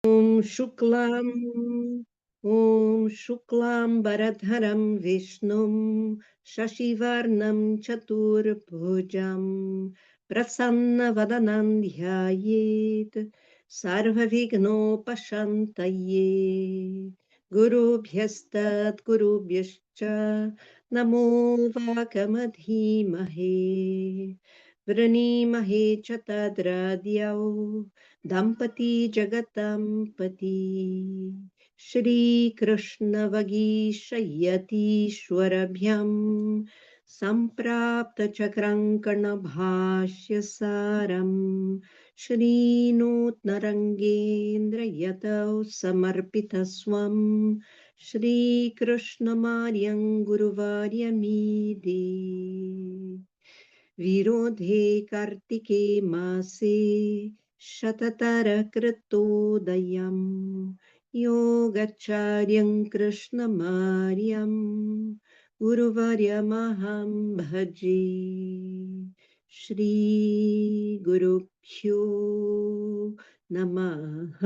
शुक्लां ॐ शुक्लाम्बरधरं विष्णुं शशिवर्णं चतुर्भुजं प्रसन्नवदनं ध्यायेत् सर्वविघ्नोपशान्तये गुरुभ्यस्तद्गुरुभ्यश्च नमो वाकमधीमहे वृणीमहे च तद्राद्यौ दम्पती जगदम्पती श्रीकृष्णवगीशयतीश्वरभ्यं सम्प्राप्तचक्राङ्कणभाष्यसारं श्रीनूत्नरङ्गेन्द्र यतौ समर्पितस्वं श्रीकृष्णमार्यं गुरुवार्यमीदे विरोधे कार्तिके मासे शततरकृतोदयं योगाचार्यं कृष्णमार्यं गुरुवर्यमहं भजे श्रीगुरुभ्यो नमः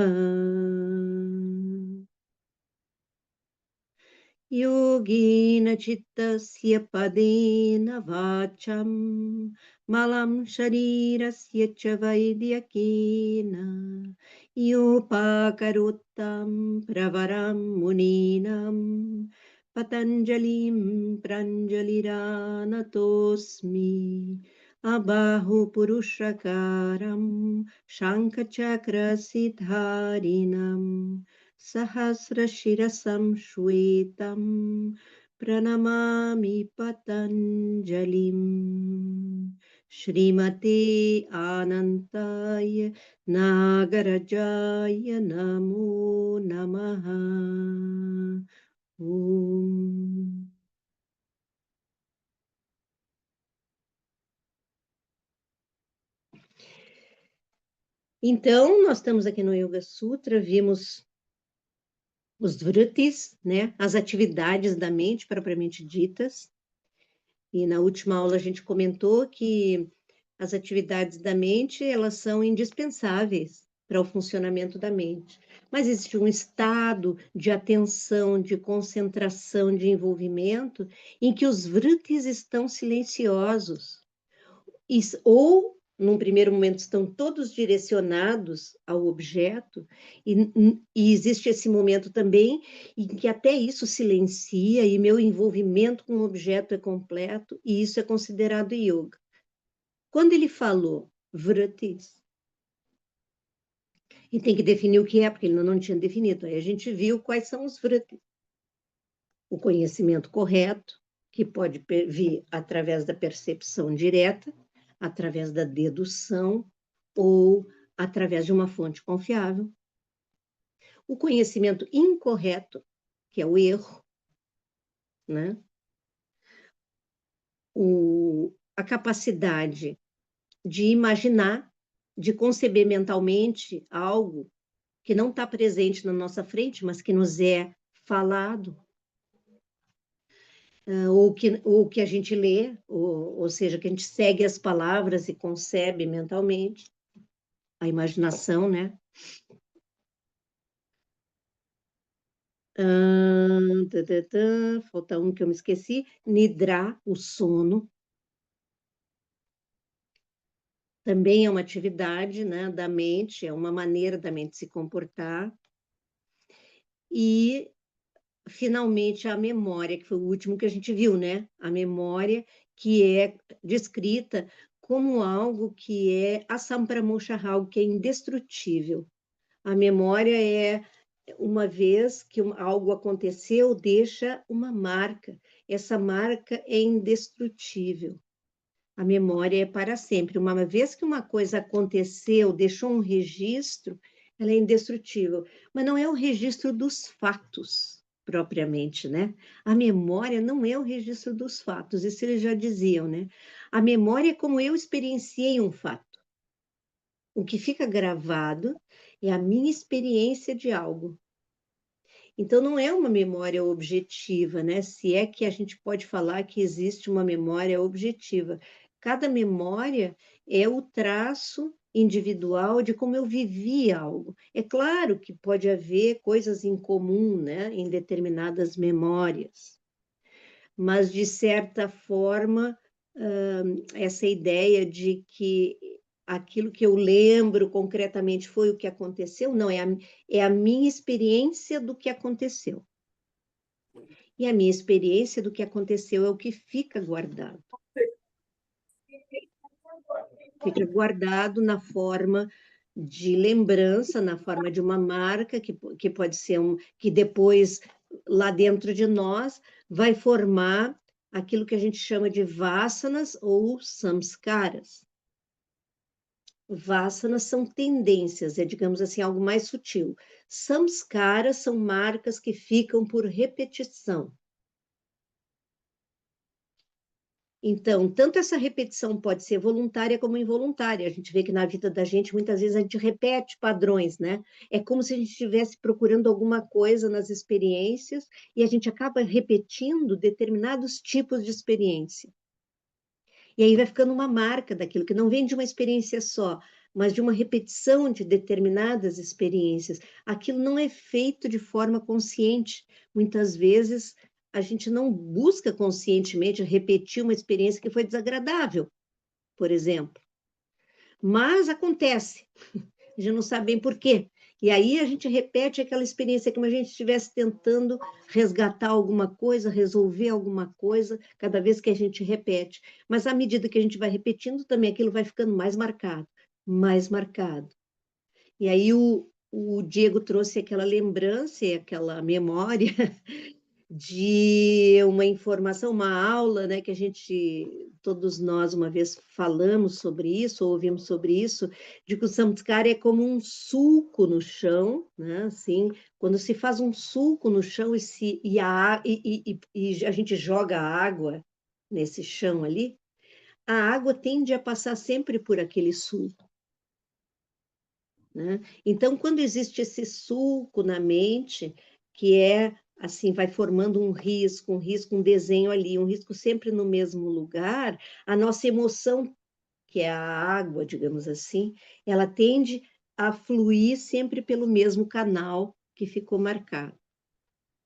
योगेन चित्तस्य पदेन वाचं मलं शरीरस्य च वैद्यकेन योपाकरोत्तं प्रवरं मुनीनां पतञ्जलिं प्राञ्जलिरानतोऽस्मि अबाहुपुरुषकारं शङ्खचक्रसिधारिणं सहस्रशिरसं श्वेतं प्रणमामि पतञ्जलिम् श्रीमते आनन्ताय नागराजाय नमो नमः ॐ Então, nós estamos aqui no Yoga Sutra, vimos os vrutis, né, as atividades da mente propriamente ditas, e na última aula a gente comentou que as atividades da mente, elas são indispensáveis para o funcionamento da mente, mas existe um estado de atenção, de concentração, de envolvimento, em que os vrutis estão silenciosos, ou num primeiro momento estão todos direcionados ao objeto, e existe esse momento também em que até isso silencia e meu envolvimento com o objeto é completo, e isso é considerado yoga. Quando ele falou vratis, e tem que definir o que é, porque ele não tinha definido, aí a gente viu quais são os vratis. O conhecimento correto, que pode vir através da percepção direta, através da dedução ou através de uma fonte confiável. O conhecimento incorreto, que é o erro, né? A capacidade de imaginar, de conceber mentalmente algo que não está presente na nossa frente, mas que nos é falado, ou que a gente lê, ou seja, que a gente segue as palavras e concebe mentalmente, a imaginação, né? Falta um que eu me esqueci, Nidra, o sono. Também é uma atividade, né, da mente, é uma maneira da mente se comportar. E, finalmente, a memória, que foi o último que a gente viu, né? A memória que é descrita como algo que é asampramoksha, algo que é indestrutível. A memória é uma vez que algo aconteceu, deixa uma marca. Essa marca é indestrutível. A memória é para sempre. Uma vez que uma coisa aconteceu, deixou um registro, ela é indestrutível. Mas não é o registro dos fatos, propriamente, né? A memória não é o registro dos fatos, isso eles já diziam, né? A memória é como eu experienciei um fato. O que fica gravado é a minha experiência de algo. Então, não é uma memória objetiva, né? Se é que a gente pode falar que existe uma memória objetiva. Cada memória é o traço individual de como eu vivi algo. É claro que pode haver coisas em comum, né, em determinadas memórias, mas, de certa forma, essa ideia de que aquilo que eu lembro concretamente foi o que aconteceu, não, é a minha experiência do que aconteceu. E a minha experiência do que aconteceu é o que fica guardado. Fica guardado na forma de lembrança, na forma de uma marca, que pode ser que depois, lá dentro de nós, vai formar aquilo que a gente chama de vasanas ou samskaras. Vasanas são tendências, é, digamos assim, algo mais sutil. Samskaras são marcas que ficam por repetição. Então, tanto essa repetição pode ser voluntária como involuntária. A gente vê que na vida da gente, muitas vezes, a gente repete padrões, né? É como se a gente estivesse procurando alguma coisa nas experiências e a gente acaba repetindo determinados tipos de experiência. E aí vai ficando uma marca daquilo, que não vem de uma experiência só, mas de uma repetição de determinadas experiências. Aquilo não é feito de forma consciente. Muitas vezes a gente não busca conscientemente repetir uma experiência que foi desagradável, por exemplo. Mas acontece, a gente não sabe bem por quê. E aí a gente repete aquela experiência como a gente estivesse tentando resgatar alguma coisa, resolver alguma coisa, cada vez que a gente repete. Mas à medida que a gente vai repetindo, também aquilo vai ficando mais marcado, mais marcado. E aí o Diego trouxe aquela lembrança, aquela memória de uma informação, uma aula, né, que a gente, todos nós uma vez falamos sobre isso, ouvimos sobre isso, de que o samskara é como um sulco no chão, né, assim, quando se faz um sulco no chão e a gente joga água nesse chão ali, a água tende a passar sempre por aquele sulco, né? Então, quando existe esse sulco na mente, que é assim, vai formando um risco, um desenho ali, um risco sempre no mesmo lugar, a nossa emoção, que é a água, digamos assim, ela tende a fluir sempre pelo mesmo canal que ficou marcado.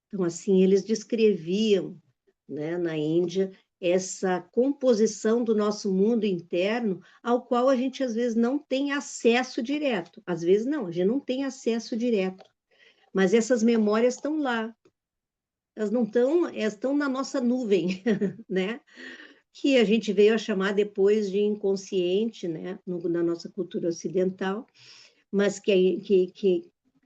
Então, assim, eles descreviam, né, na Índia, essa composição do nosso mundo interno, ao qual a gente às vezes não tem acesso direto. Às vezes não, a gente não tem acesso direto. Mas essas memórias estão lá. Elas não estão, elas estão na nossa nuvem, né? Que a gente veio a chamar depois de inconsciente, né? Na nossa cultura ocidental, mas que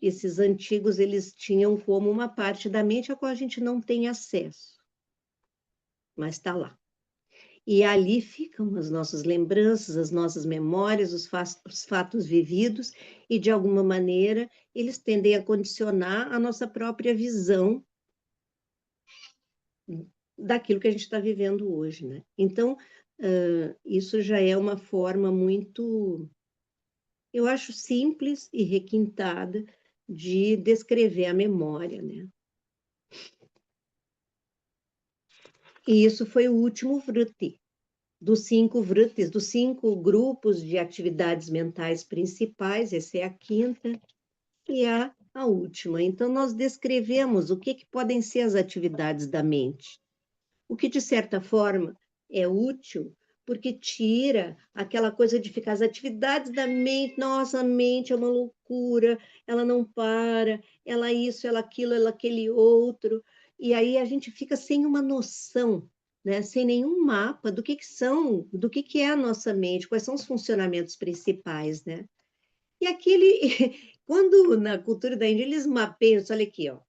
esses antigos eles tinham como uma parte da mente a qual a gente não tem acesso, mas está lá. E ali ficam as nossas lembranças, as nossas memórias, os fatos vividos, e de alguma maneira eles tendem a condicionar a nossa própria visão daquilo que a gente está vivendo hoje, né? Então, isso já é uma forma muito, eu acho, simples e requintada de descrever a memória, né? E isso foi o último Vritti, dos 5 Vrittis, dos 5 grupos de atividades mentais principais, essa é a quinta e a última. Então, nós descrevemos o que podem ser as atividades da mente, o que, de certa forma, é útil, porque tira aquela coisa de ficar as atividades da mente, nossa, a mente é uma loucura, ela não para, ela isso, ela aquilo, ela aquele outro, e aí a gente fica sem uma noção, né? Sem nenhum mapa do que são, do que é a nossa mente, quais são os funcionamentos principais, né? E aquele, quando na cultura da Índia eles mapeiam, olha aqui, ó,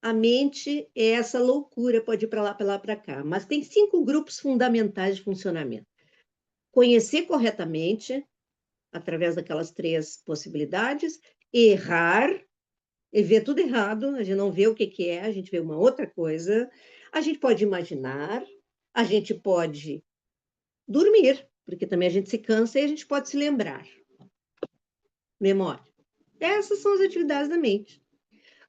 a mente é essa loucura, pode ir para lá, para cá, mas tem 5 grupos fundamentais de funcionamento. Conhecer corretamente, através daquelas 3 possibilidades, errar, e ver tudo errado, a gente não vê o que é, a gente vê uma outra coisa, a gente pode imaginar, a gente pode dormir, porque também a gente se cansa e a gente pode se lembrar. Memória. Essas são as atividades da mente.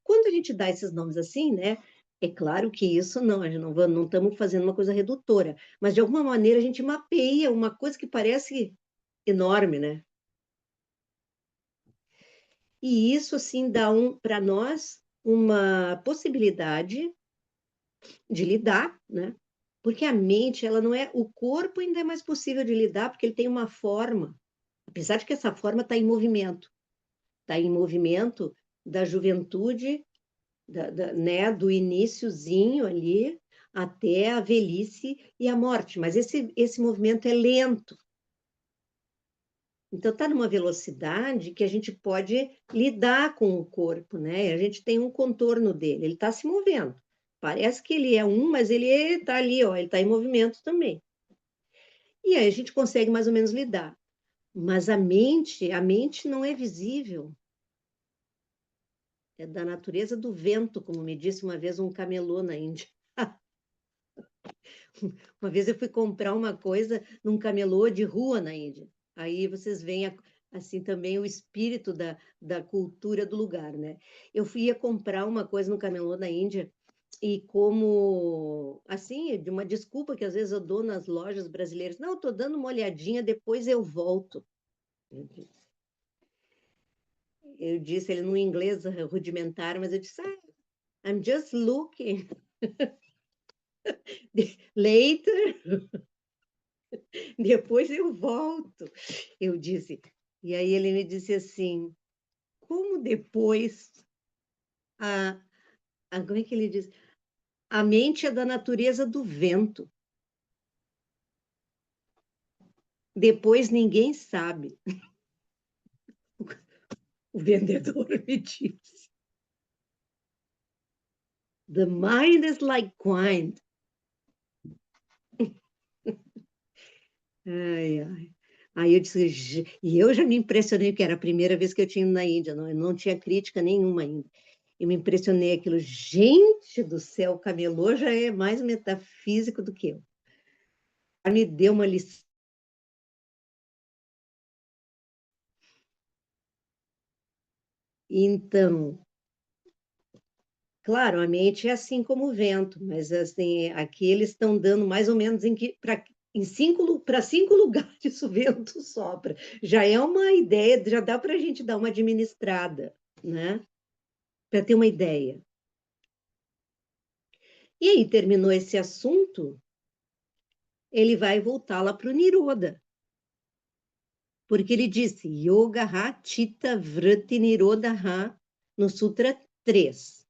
Quando a gente dá esses nomes assim, né? É claro que isso não, a gente não estamos fazendo uma coisa redutora, mas de alguma maneira a gente mapeia uma coisa que parece enorme, né? E isso, assim, dá para nós uma possibilidade de lidar, né? Porque a mente, ela não é. O corpo ainda é mais possível de lidar, porque ele tem uma forma, apesar de que essa forma está em movimento da juventude, né, do iniciozinho ali até a velhice e a morte, mas esse movimento é lento. Então, está numa velocidade que a gente pode lidar com o corpo, né? A gente tem um contorno dele, ele está se movendo. Parece que ele é um, mas ele está ali, ó, ele está em movimento também. E aí a gente consegue mais ou menos lidar. Mas a mente não é visível. É da natureza do vento, como me disse uma vez um camelô na Índia. Uma vez eu fui comprar uma coisa num camelô de rua na Índia. Aí vocês veem assim também o espírito da cultura do lugar, né? Eu ia comprar uma coisa no camelô na Índia e como assim, de uma desculpa que às vezes eu dou nas lojas brasileiras, não, eu tô dando uma olhadinha, depois eu volto. Eu disse ele no inglês rudimentar, mas eu disse, I'm just looking later. Depois eu volto. Eu disse. E aí ele me disse assim: como depois a, como é que ele diz? A mente é da natureza do vento. Depois ninguém sabe. O vendedor me disse. The mind is like wind. Ai, ai. Aí eu disse, e eu já me impressionei, porque era a primeira vez que eu tinha ido na Índia, não tinha crítica nenhuma ainda. Eu me impressionei aquilo, gente do céu, o camelô já é mais metafísico do que eu. Me deu uma lição. Então, claro, a mente é assim como o vento, mas assim, aqui eles estão dando mais ou menos para cinco lugares o vento sopra. Já é uma ideia, já dá para a gente dar uma administrada, né? Para ter uma ideia. E aí, terminou esse assunto, ele vai voltar lá para o Niroda. Porque ele disse Yoga Ha Chitta Vritti Nirodha Ha no Sutra 3.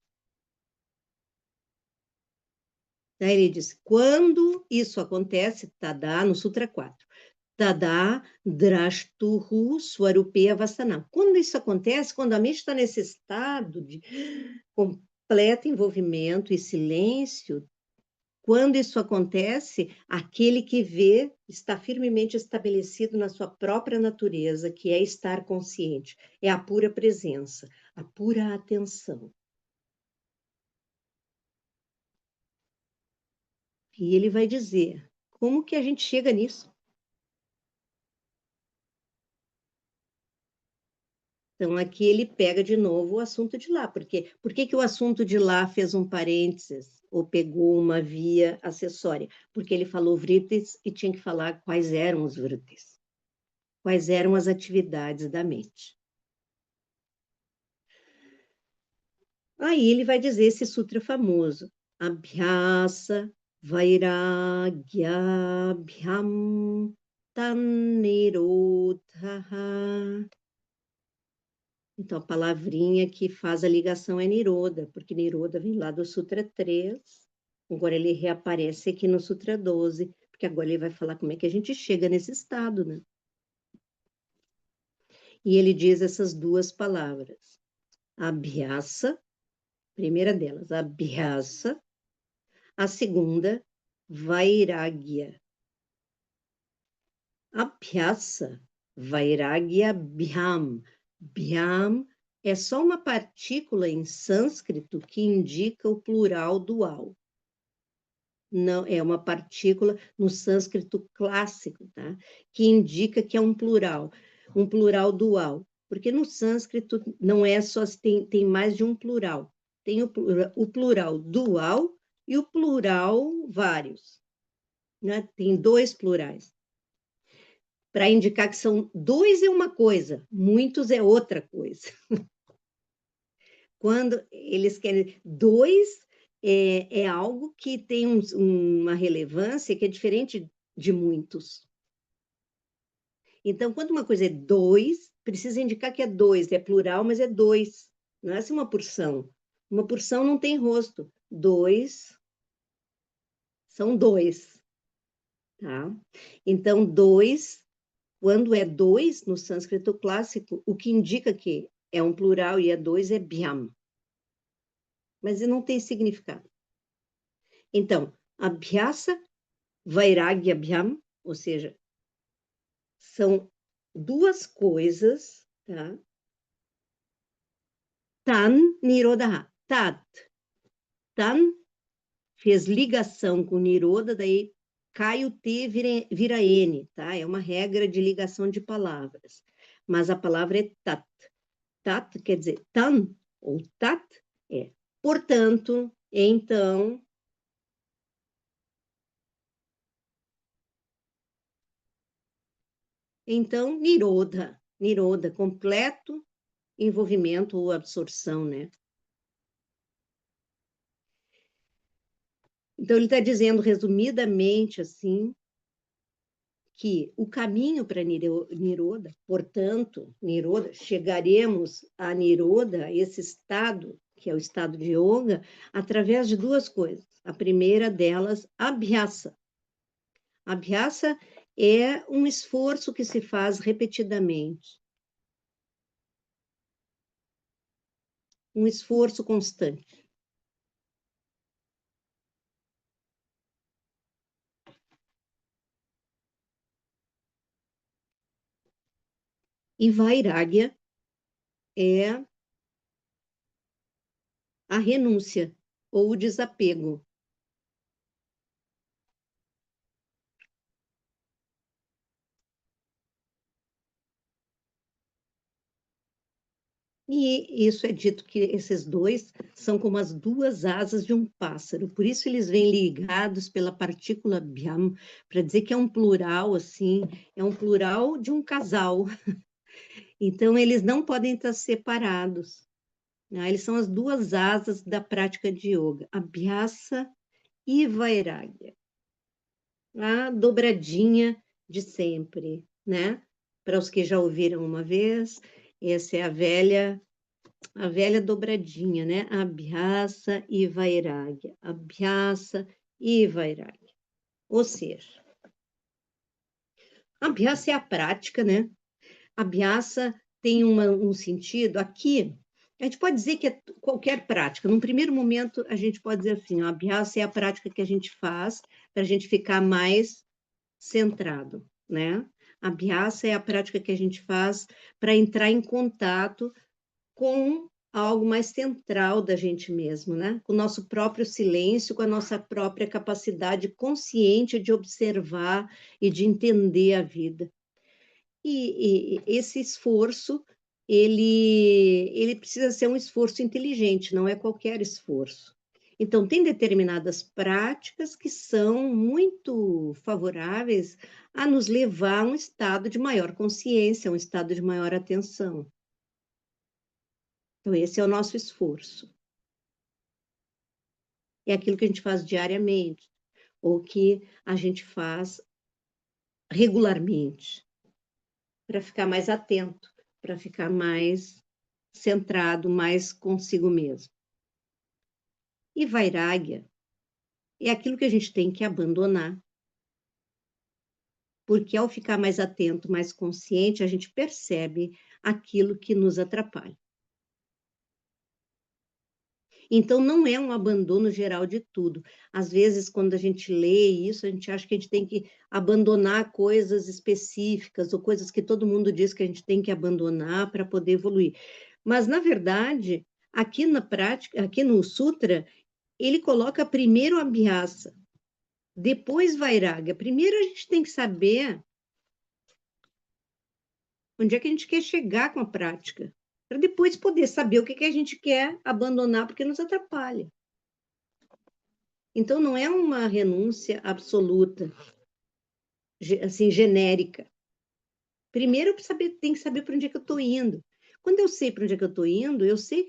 Daí ele diz, quando isso acontece, Tada, no Sutra 4, Tada Drashtuhu Swarupeya Vasanam. Quando isso acontece, quando a mente está nesse estado de completo envolvimento e silêncio, quando isso acontece, aquele que vê está firmemente estabelecido na sua própria natureza, que é estar consciente, é a pura presença, a pura atenção. E ele vai dizer, como que a gente chega nisso? Então, aqui ele pega de novo o assunto de lá. Porque, por que o assunto de lá fez um parênteses ou pegou uma via acessória? Porque ele falou vritis e tinha que falar quais eram os vritis, quais eram as atividades da mente. Aí ele vai dizer esse sutra famoso, Abhyasa Vairagya Bhyam Tannirodha. Então, a palavrinha que faz a ligação é Niroda, porque Niroda vem lá do Sutra 3, agora ele reaparece aqui no Sutra 12, porque agora ele vai falar como é que a gente chega nesse estado, né? E ele diz essas duas palavras, Abhyasa, primeira delas, Abhyasa, a segunda, Vairagya. Abhyasa, Vairagya Bhyam. Bhyam é só uma partícula em sânscrito que indica o plural dual. Não, é uma partícula no sânscrito clássico, tá? Que indica que é um plural dual. Porque no sânscrito não é só, tem mais de um plural. Tem o plural dual e o plural vários, né? Tem dois plurais. Para indicar que são dois é uma coisa, muitos é outra coisa. Quando eles querem... Dois é algo que tem uma relevância que é diferente de muitos. Então, quando uma coisa é dois, precisa indicar que é dois, é plural, mas é dois. Não é assim uma porção. Uma porção não tem rosto. Dois são dois, tá? Então, dois, quando é dois no sânscrito clássico, o que indica que é um plural e é dois é bhyam. Mas não tem significado. Então, abhyasa, vairagya bhyam, ou seja, são duas coisas, tá? Tan nirodha. Tat. Tan fez ligação com niroda, daí cai o T, vira N, tá? É uma regra de ligação de palavras. Mas a palavra é tat. Tat quer dizer tan, ou tat é portanto, então. Então, niroda. Niroda, completo envolvimento ou absorção, né? Então, ele está dizendo, resumidamente, assim, que o caminho para Niroda, portanto, Niroda, chegaremos a Niroda, esse estado, que é o estado de yoga, através de duas coisas. A primeira delas, abhyasa. Abhyasa é um esforço que se faz repetidamente. Um esforço constante. E Vairagya é a renúncia ou o desapego. E isso é dito que esses dois são como as duas asas de um pássaro, por isso eles vêm ligados pela partícula biam, para dizer que é um plural, assim, é um plural de um casal. Então, eles não podem estar separados, né? Eles são as duas asas da prática de yoga, Abhyasa e Vairagya, a dobradinha de sempre, né? Para os que já ouviram uma vez, essa é a velha dobradinha, né? Abhyasa e Vairagya. Abhyasa e Vairagya. Ou seja, Abhyasa é a prática, né? Abhyasa tem um sentido aqui. A gente pode dizer que é qualquer prática. Num primeiro momento, a gente pode dizer assim: ó, Abhyasa é a prática que a gente faz para a gente ficar mais centrado, né? Abhyasa é a prática que a gente faz para entrar em contato com algo mais central da gente mesmo, né? Com o nosso próprio silêncio, com a nossa própria capacidade consciente de observar e de entender a vida. E esse esforço, ele precisa ser um esforço inteligente, não é qualquer esforço. Então, tem determinadas práticas que são muito favoráveis a nos levar a um estado de maior consciência, um estado de maior atenção. Então, esse é o nosso esforço. É aquilo que a gente faz diariamente, ou que a gente faz regularmente, para ficar mais atento, para ficar mais centrado, mais consigo mesmo. E vairagya é aquilo que a gente tem que abandonar, porque ao ficar mais atento, mais consciente, a gente percebe aquilo que nos atrapalha. Então, não é um abandono geral de tudo. Às vezes, quando a gente lê isso, a gente acha que a gente tem que abandonar coisas específicas ou coisas que todo mundo diz que a gente tem que abandonar para poder evoluir. Mas, na verdade, aqui na prática, aqui no Sutra, ele coloca primeiro a Abhyasa, depois Vairagya. Primeiro a gente tem que saber onde é que a gente quer chegar com a prática, para depois poder saber o que que a gente quer abandonar porque nos atrapalha. Então, não é uma renúncia absoluta, assim, genérica. Primeiro, tem que saber para onde é que eu estou indo. Quando eu sei para onde é que eu estou indo, eu sei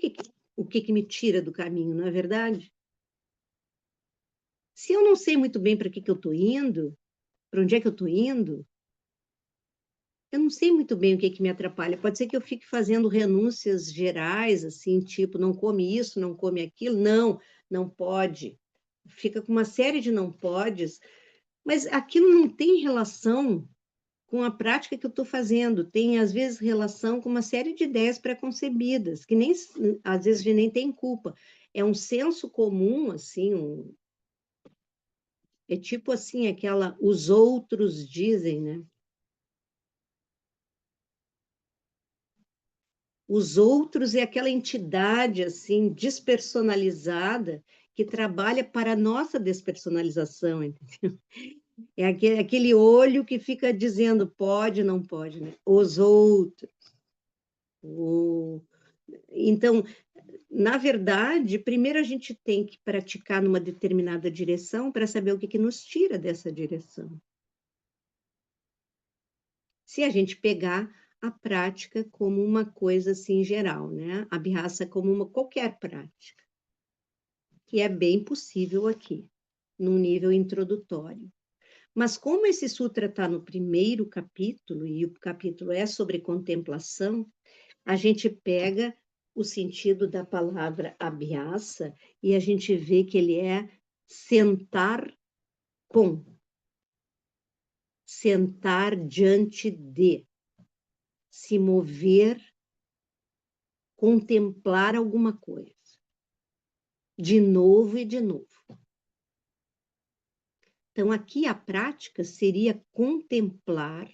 o que que me tira do caminho, não é verdade? Se eu não sei muito bem para que eu estou indo, para onde é que eu estou indo, eu não sei muito bem o que que me atrapalha. Pode ser que eu fique fazendo renúncias gerais, assim, tipo, não come isso, não come aquilo. Não, não pode. Fica com uma série de não podes, mas aquilo não tem relação com a prática que eu estou fazendo, tem às vezes relação com uma série de ideias pré-concebidas, que nem às vezes a gente nem tem culpa. É um senso comum, assim, é tipo assim, aquela, os outros dizem, né? Os outros é aquela entidade assim despersonalizada que trabalha para a nossa despersonalização, entendeu? É aquele olho que fica dizendo pode, não pode, né? Os outros. O... Então, na verdade, primeiro a gente tem que praticar numa determinada direção para saber o que que nos tira dessa direção. Se a gente pegar a prática como uma coisa assim geral, né? A Abhyasa como uma qualquer prática, que é bem possível aqui, num nível introdutório. Mas como esse sutra está no primeiro capítulo, e o capítulo é sobre contemplação, a gente pega o sentido da palavra abhyasa e a gente vê que ele é sentar com, sentar diante de, se mover, contemplar alguma coisa, de novo e de novo. Então, aqui a prática seria contemplar.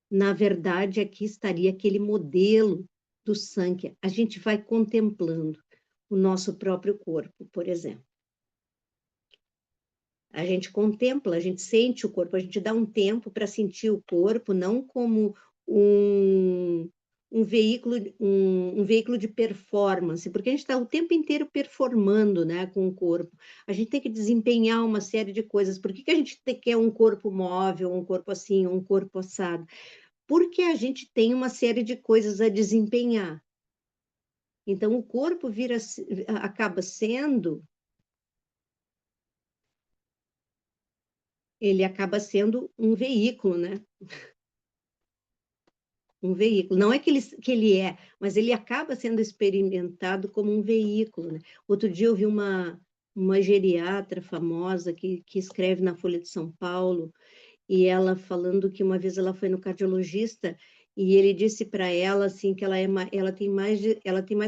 Na verdade, aqui estaria aquele modelo do Sankhya. A gente vai contemplando o nosso próprio corpo, por exemplo. A gente contempla, a gente sente o corpo, a gente dá um tempo para sentir o corpo, não como um, um veículo de performance, porque a gente está o tempo inteiro performando, né, com o corpo. A gente tem que desempenhar uma série de coisas. Por que que a gente quer um corpo móvel, um corpo assim, um corpo assado? Porque a gente tem uma série de coisas a desempenhar. Então, o corpo acaba sendo, ele acaba sendo um veículo, né? Um veículo. Não é que ele é, mas ele acaba sendo experimentado como um veículo, né? Outro dia eu vi uma geriatra famosa que escreve na Folha de São Paulo, e ela falando que uma vez ela foi no cardiologista e ele disse para ela assim que ela tem mais de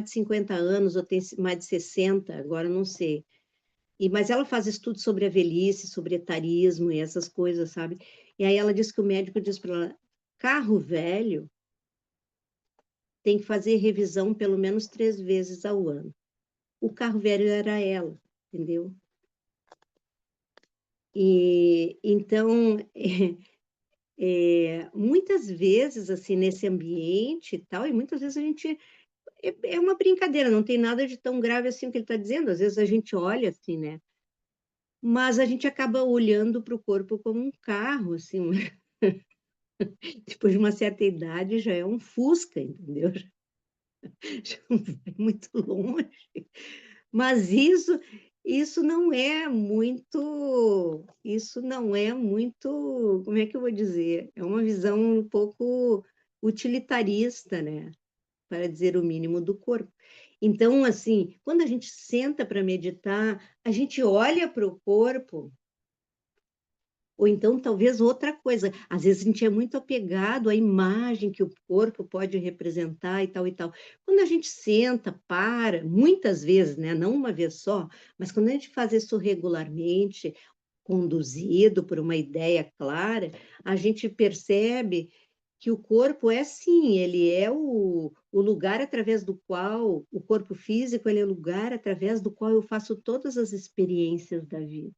50 anos ou tem mais de 60, agora não sei. Mas ela faz estudos sobre a velhice, sobre etarismo e essas coisas, sabe? E aí ela disse que o médico disse para ela: carro velho tem que fazer revisão pelo menos 3 vezes ao ano. O carro velho era ela, entendeu? E então muitas vezes assim nesse ambiente e tal, e muitas vezes a gente é uma brincadeira, não tem nada de tão grave assim o que ele está dizendo. Às vezes a gente olha assim, né? Mas a gente acaba olhando para o corpo como um carro, assim, depois de uma certa idade já é um Fusca, entendeu? Já não vai muito longe. Mas isso não é muito, como é que eu vou dizer? É uma visão um pouco utilitarista, né? Para dizer o mínimo do corpo. Então, assim, quando a gente senta para meditar, a gente olha para o corpo, ou então talvez outra coisa. Às vezes a gente é muito apegado à imagem que o corpo pode representar e tal e tal. Quando a gente senta, para, muitas vezes, né? Não uma vez só, mas quando a gente faz isso regularmente, conduzido por uma ideia clara, a gente percebe que o corpo é sim, ele é o lugar através do qual, o corpo físico, ele é o lugar através do qual eu faço todas as experiências da vida.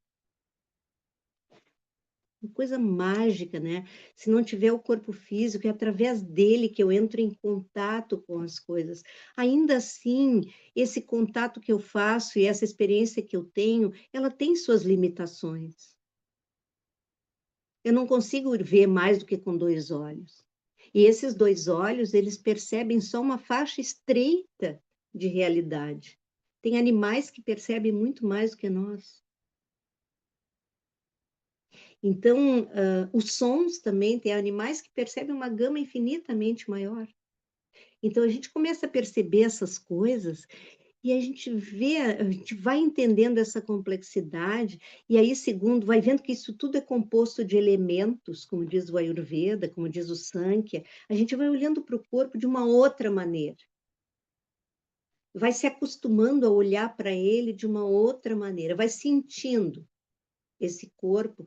Uma coisa mágica, né? Se não tiver o corpo físico, é através dele que eu entro em contato com as coisas. Ainda assim, esse contato que eu faço e essa experiência que eu tenho, ela tem suas limitações. Eu não consigo ver mais do que com 2 olhos. E esses 2 olhos, eles percebem só uma faixa estreita de realidade. Tem animais que percebem muito mais do que nós. Então, os sons também, tem animais que percebem uma gama infinitamente maior. Então a gente começa a perceber essas coisas e a gente vai entendendo essa complexidade, e aí segundo, vai vendo que isso tudo é composto de elementos, como diz o Ayurveda, como diz o Sankhya, a gente vai olhando para o corpo de uma outra maneira. Vai se acostumando a olhar para ele de uma outra maneira, vai sentindo esse corpo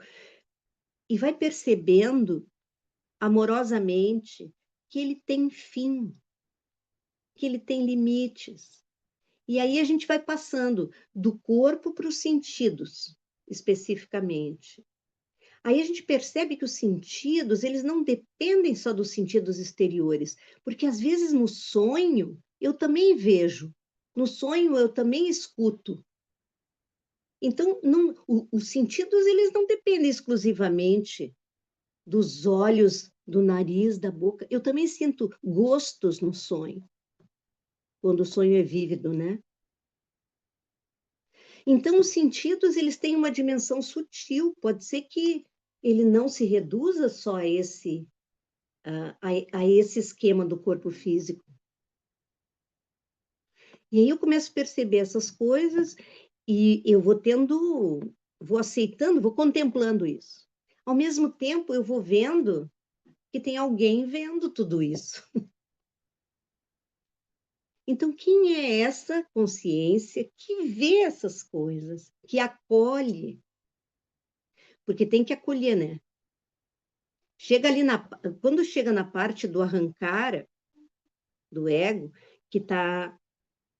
e vai percebendo amorosamente que ele tem fim, que ele tem limites. E aí a gente vai passando do corpo para os sentidos, especificamente. Aí a gente percebe que os sentidos, eles não dependem só dos sentidos exteriores, porque às vezes no sonho eu também vejo, no sonho eu também escuto. Então, não, os sentidos, eles não dependem exclusivamente dos olhos, do nariz, da boca. Eu também sinto gostos no sonho, quando o sonho é vívido, né? Então, os sentidos, eles têm uma dimensão sutil, pode ser que ele não se reduza só a a esse esquema do corpo físico. E aí eu começo a perceber essas coisas e eu vou aceitando, vou contemplando isso. Ao mesmo tempo, eu vou vendo que tem alguém vendo tudo isso. Então, quem é essa consciência que vê essas coisas, que acolhe? Porque tem que acolher, né? Chega ali quando chega na parte do arrancar, do ego, que está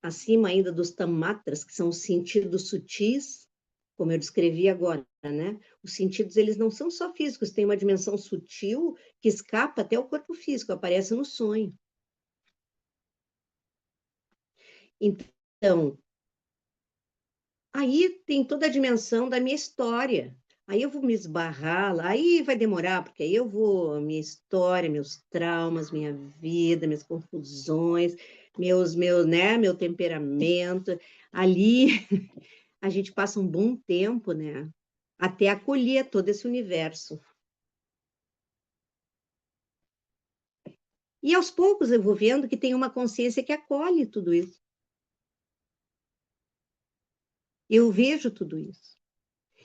acima ainda dos tamatras, que são os sentidos sutis, como eu descrevi agora, né? Os sentidos, eles não são só físicos, tem uma dimensão sutil que escapa até o corpo físico, aparece no sonho. Então, aí tem toda a dimensão da minha história. Aí eu vou me esbarrar lá, aí vai demorar, porque aí eu vou, minha história, meus traumas, minha vida, minhas confusões, né, meu temperamento. Ali a gente passa um bom tempo, né, até acolher todo esse universo. E aos poucos eu vou vendo que tem uma consciência que acolhe tudo isso. Eu vejo tudo isso.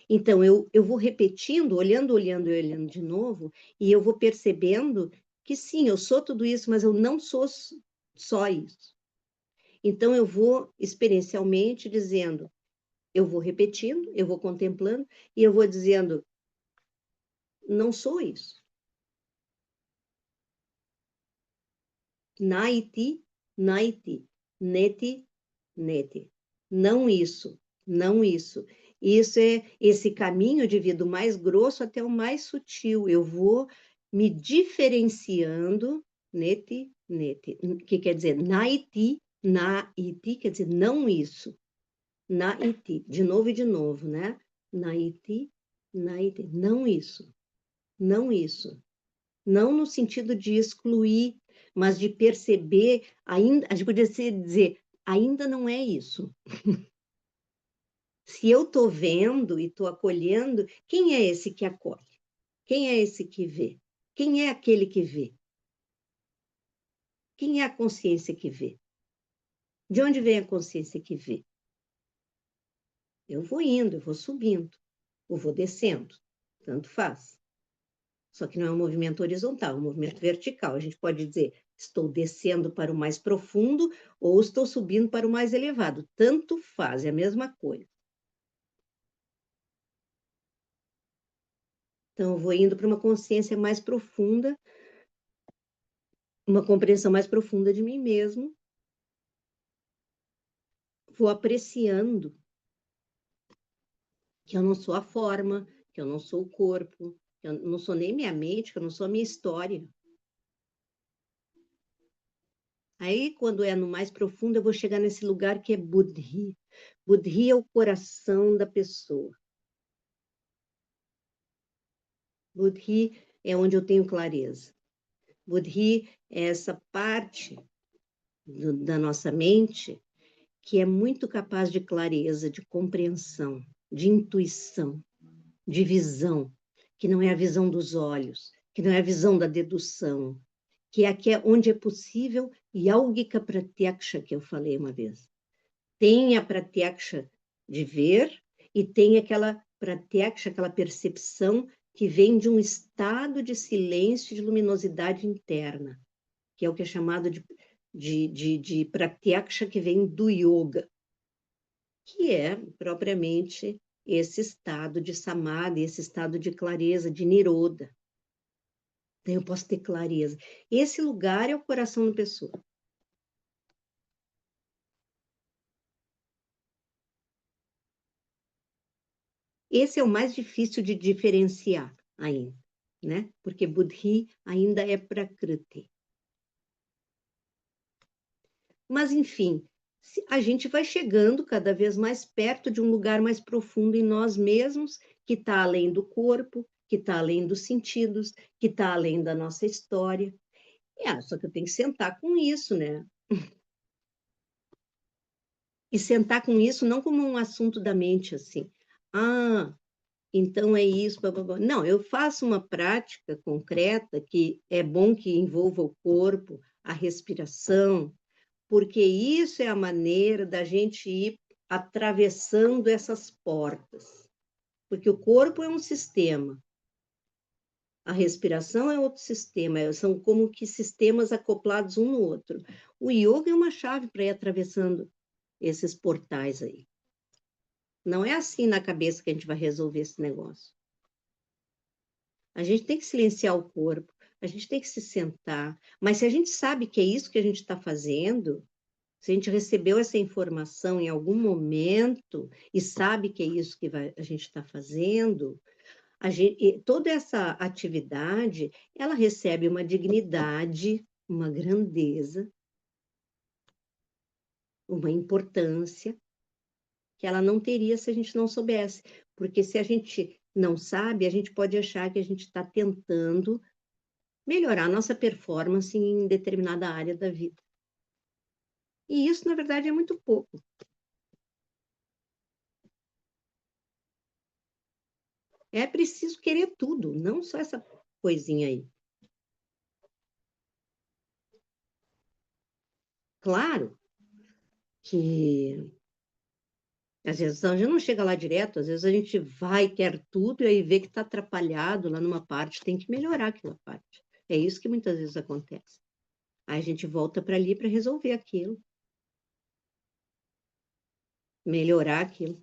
Então, eu vou repetindo, olhando e olhando de novo, e eu vou percebendo que sim, eu sou tudo isso, mas eu não sou só isso. Então, eu vou experiencialmente dizendo, eu vou repetindo, eu vou contemplando, e eu vou dizendo, não sou isso. Naiti, naiti, neti, neti. Não isso, não isso. Isso é esse caminho de vida, do mais grosso até o mais sutil. Eu vou me diferenciando, neti, neti, que quer dizer naiti, naiti, quer dizer não isso. Naiti, de novo e de novo, né? Naiti, naiti, não isso, não isso. Não no sentido de excluir, mas de perceber, ainda, a gente podia dizer, ainda não é isso. Se eu estou vendo e estou acolhendo, quem é esse que acolhe? Quem é esse que vê? Quem é aquele que vê? Quem é a consciência que vê? De onde vem a consciência que vê? Eu vou indo, eu vou subindo, eu vou descendo, tanto faz. Só que não é um movimento horizontal, é um movimento vertical. A gente pode dizer, estou descendo para o mais profundo ou estou subindo para o mais elevado. Tanto faz, é a mesma coisa. Então, eu vou indo para uma consciência mais profunda, uma compreensão mais profunda de mim mesmo, vou apreciando que eu não sou a forma, que eu não sou o corpo, que eu não sou nem minha mente, que eu não sou a minha história. Aí, quando é no mais profundo, eu vou chegar nesse lugar que é Buddhi. Buddhi é o coração da pessoa. Buddhi é onde eu tenho clareza. Buddhi é essa parte da nossa mente que é muito capaz de clareza, de compreensão, de intuição, de visão, que não é a visão dos olhos, que não é a visão da dedução, que é aqui onde é possível Yaugika Pratyaksha, que eu falei uma vez. Tem a Pratyaksha de ver e tem aquela Pratyaksha, aquela percepção que vem de um estado de silêncio e de luminosidade interna, que é o que é chamado de Pratyaksha, que vem do yoga, que é propriamente esse estado de samadhi, esse estado de clareza, de niroda. Daí eu posso ter clareza. Esse lugar é o coração da pessoa. Esse é o mais difícil de diferenciar ainda, né? Porque Buddhi ainda é Prakriti. Mas, enfim, a gente vai chegando cada vez mais perto de um lugar mais profundo em nós mesmos, que está além do corpo, que está além dos sentidos, que está além da nossa história. Só que eu tenho que sentar com isso, né? E sentar com isso não como um assunto da mente, assim. Ah, então é isso. Blá, blá, blá. Não, eu faço uma prática concreta que é bom que envolva o corpo, a respiração, porque isso é a maneira da gente ir atravessando essas portas. Porque o corpo é um sistema, a respiração é outro sistema, são como que sistemas acoplados um no outro. O yoga é uma chave para ir atravessando esses portais aí. Não é assim na cabeça que a gente vai resolver esse negócio. A gente tem que silenciar o corpo, a gente tem que se sentar, mas se a gente sabe que é isso que a gente está fazendo, se a gente recebeu essa informação em algum momento e sabe que é isso que a gente está fazendo, toda essa atividade, ela recebe uma dignidade, uma grandeza, uma importância que ela não teria se a gente não soubesse. Porque se a gente não sabe, a gente pode achar que a gente está tentando melhorar a nossa performance em determinada área da vida. E isso, na verdade, é muito pouco. É preciso querer tudo, não só essa coisinha aí. Claro que às vezes a gente não chega lá direto, às vezes a gente vai, quer tudo, e aí vê que está atrapalhado lá numa parte, tem que melhorar aquela parte. É isso que muitas vezes acontece. Aí a gente volta para ali para resolver aquilo, melhorar aquilo,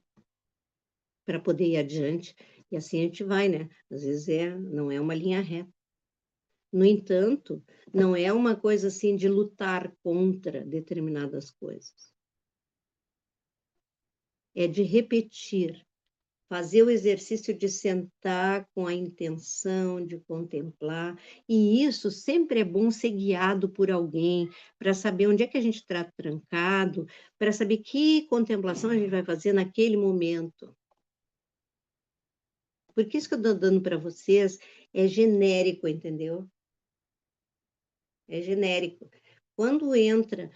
para poder ir adiante. E assim a gente vai, né? Às vezes não é uma linha reta. No entanto, não é uma coisa assim de lutar contra determinadas coisas. É de repetir, fazer o exercício de sentar com a intenção de contemplar, e isso sempre é bom ser guiado por alguém, para saber onde é que a gente está trancado, para saber que contemplação a gente vai fazer naquele momento. Porque isso que eu estou dando para vocês é genérico, entendeu? É genérico. Quando entra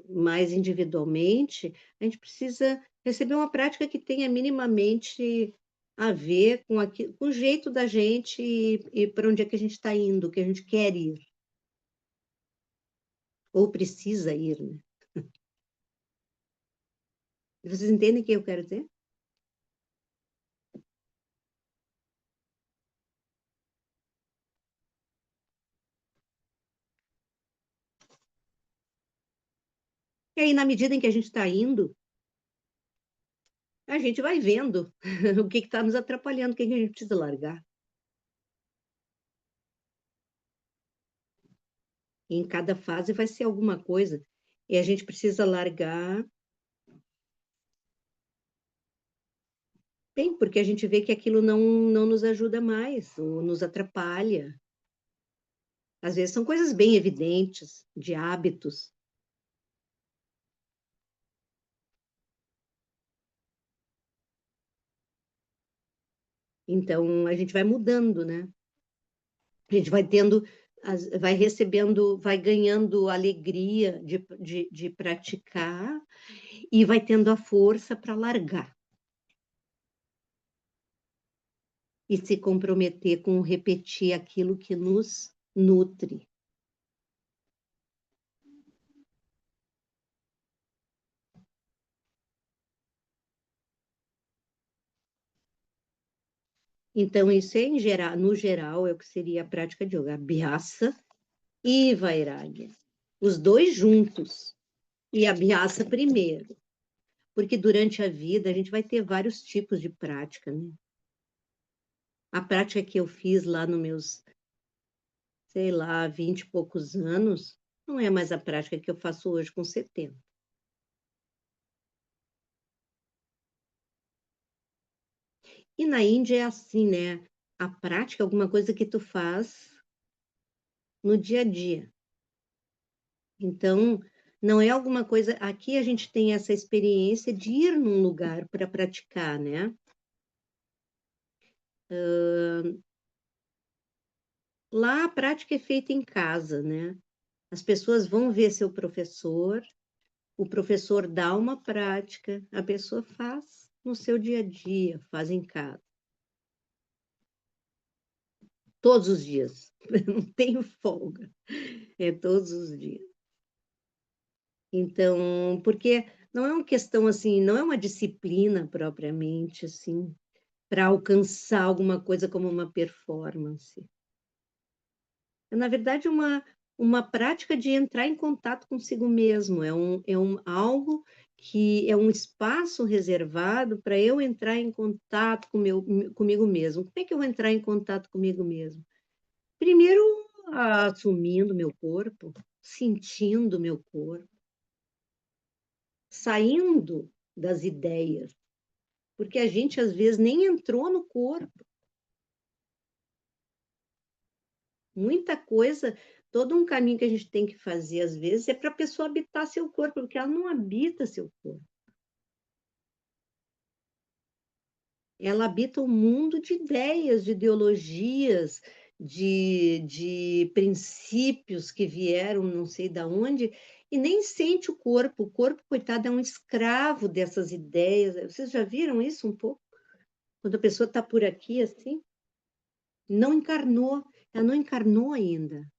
mais individualmente, a gente precisa receber uma prática que tenha minimamente a ver com o jeito da gente e para onde é que a gente está indo, que a gente quer ir, ou precisa ir, né? Vocês entendem o que eu quero dizer? E aí, na medida em que a gente está indo, a gente vai vendo o que está nos atrapalhando, o que a gente precisa largar. E em cada fase vai ser alguma coisa. E a gente precisa largar. Bem, porque a gente vê que aquilo não nos ajuda mais, ou nos atrapalha. Às vezes são coisas bem evidentes, de hábitos. Então, a gente vai mudando, né? A gente vai tendo, vai recebendo, vai ganhando alegria de praticar e vai tendo a força para largar e se comprometer com repetir aquilo que nos nutre. Então, isso é no geral, é o que seria a prática de yoga, Abhyasa e Vairagya. Os dois juntos. E a Abhyasa primeiro. Porque durante a vida a gente vai ter vários tipos de prática, né? A prática que eu fiz lá nos meus, sei lá, 20 e poucos anos, não é mais a prática que eu faço hoje com 70. E na Índia é assim, né? A prática é alguma coisa que tu faz no dia a dia. Então, não é alguma coisa. Aqui a gente tem essa experiência de ir num lugar para praticar, né? Lá a prática é feita em casa, né? As pessoas vão ver seu professor, o professor dá uma prática, a pessoa faz no seu dia a dia, faz em casa. Todos os dias. Não tenho folga. É todos os dias. Então, porque não é uma questão assim, não é uma disciplina propriamente assim, para alcançar alguma coisa como uma performance. É, na verdade, uma prática de entrar em contato consigo mesmo, é algo que é um espaço reservado para eu entrar em contato comigo mesmo. Como é que eu vou entrar em contato comigo mesmo? Primeiro, assumindo meu corpo, sentindo meu corpo, saindo das ideias, porque a gente às vezes nem entrou no corpo. Muita coisa, todo um caminho que a gente tem que fazer, às vezes, é para a pessoa habitar seu corpo, porque ela não habita seu corpo. Ela habita um mundo de ideias, de ideologias, de princípios que vieram não sei da onde, e nem sente o corpo. O corpo, coitado, é um escravo dessas ideias. Vocês já viram isso um pouco? Quando a pessoa está por aqui, assim, não encarnou, ela não encarnou ainda.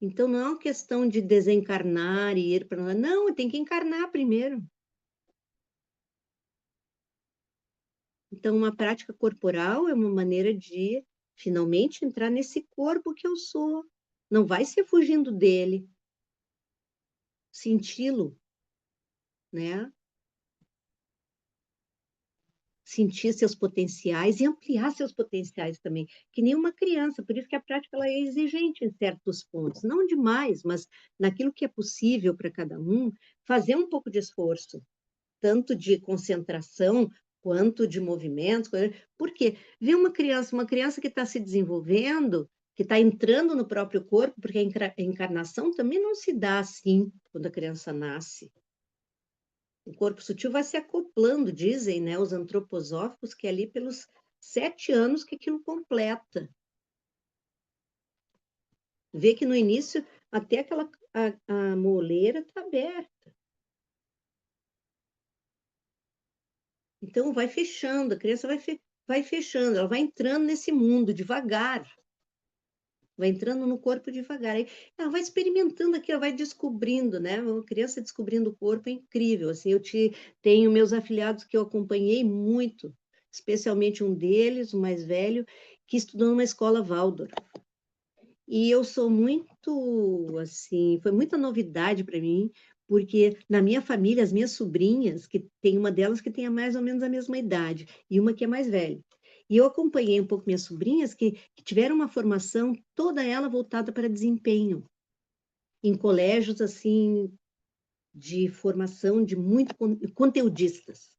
Então, não é uma questão de desencarnar e ir para lá. Não, tem que encarnar primeiro. Então, uma prática corporal é uma maneira de finalmente entrar nesse corpo que eu sou. Não vai ser fugindo dele, senti-lo, né? Sentir seus potenciais e ampliar seus potenciais também, que nem uma criança. Por isso que a prática ela é exigente em certos pontos, não demais, mas naquilo que é possível para cada um, fazer um pouco de esforço, tanto de concentração quanto de movimentos. Porque ver uma criança que está se desenvolvendo, que está entrando no próprio corpo, porque a encarnação também não se dá assim quando a criança nasce. O corpo sutil vai se acoplando, dizem, né, os antroposóficos, que é ali pelos 7 anos que aquilo completa. Vê que no início até a moleira está aberta. Então vai fechando, a criança vai fechando, ela vai entrando nesse mundo devagar, vai entrando no corpo devagar. Aí ela vai experimentando aqui, ela vai descobrindo, né? Uma criança descobrindo o corpo é incrível. Assim, tenho meus afilhados que eu acompanhei muito, especialmente um deles, o mais velho, que estudou numa escola Waldorf. E eu sou muito, assim, foi muita novidade para mim, porque na minha família, as minhas sobrinhas, que tem uma delas que tem mais ou menos a mesma idade, e uma que é mais velha. E eu acompanhei um pouco minhas sobrinhas que tiveram uma formação, toda ela voltada para desempenho, em colégios, assim, de formação de muito conteudistas.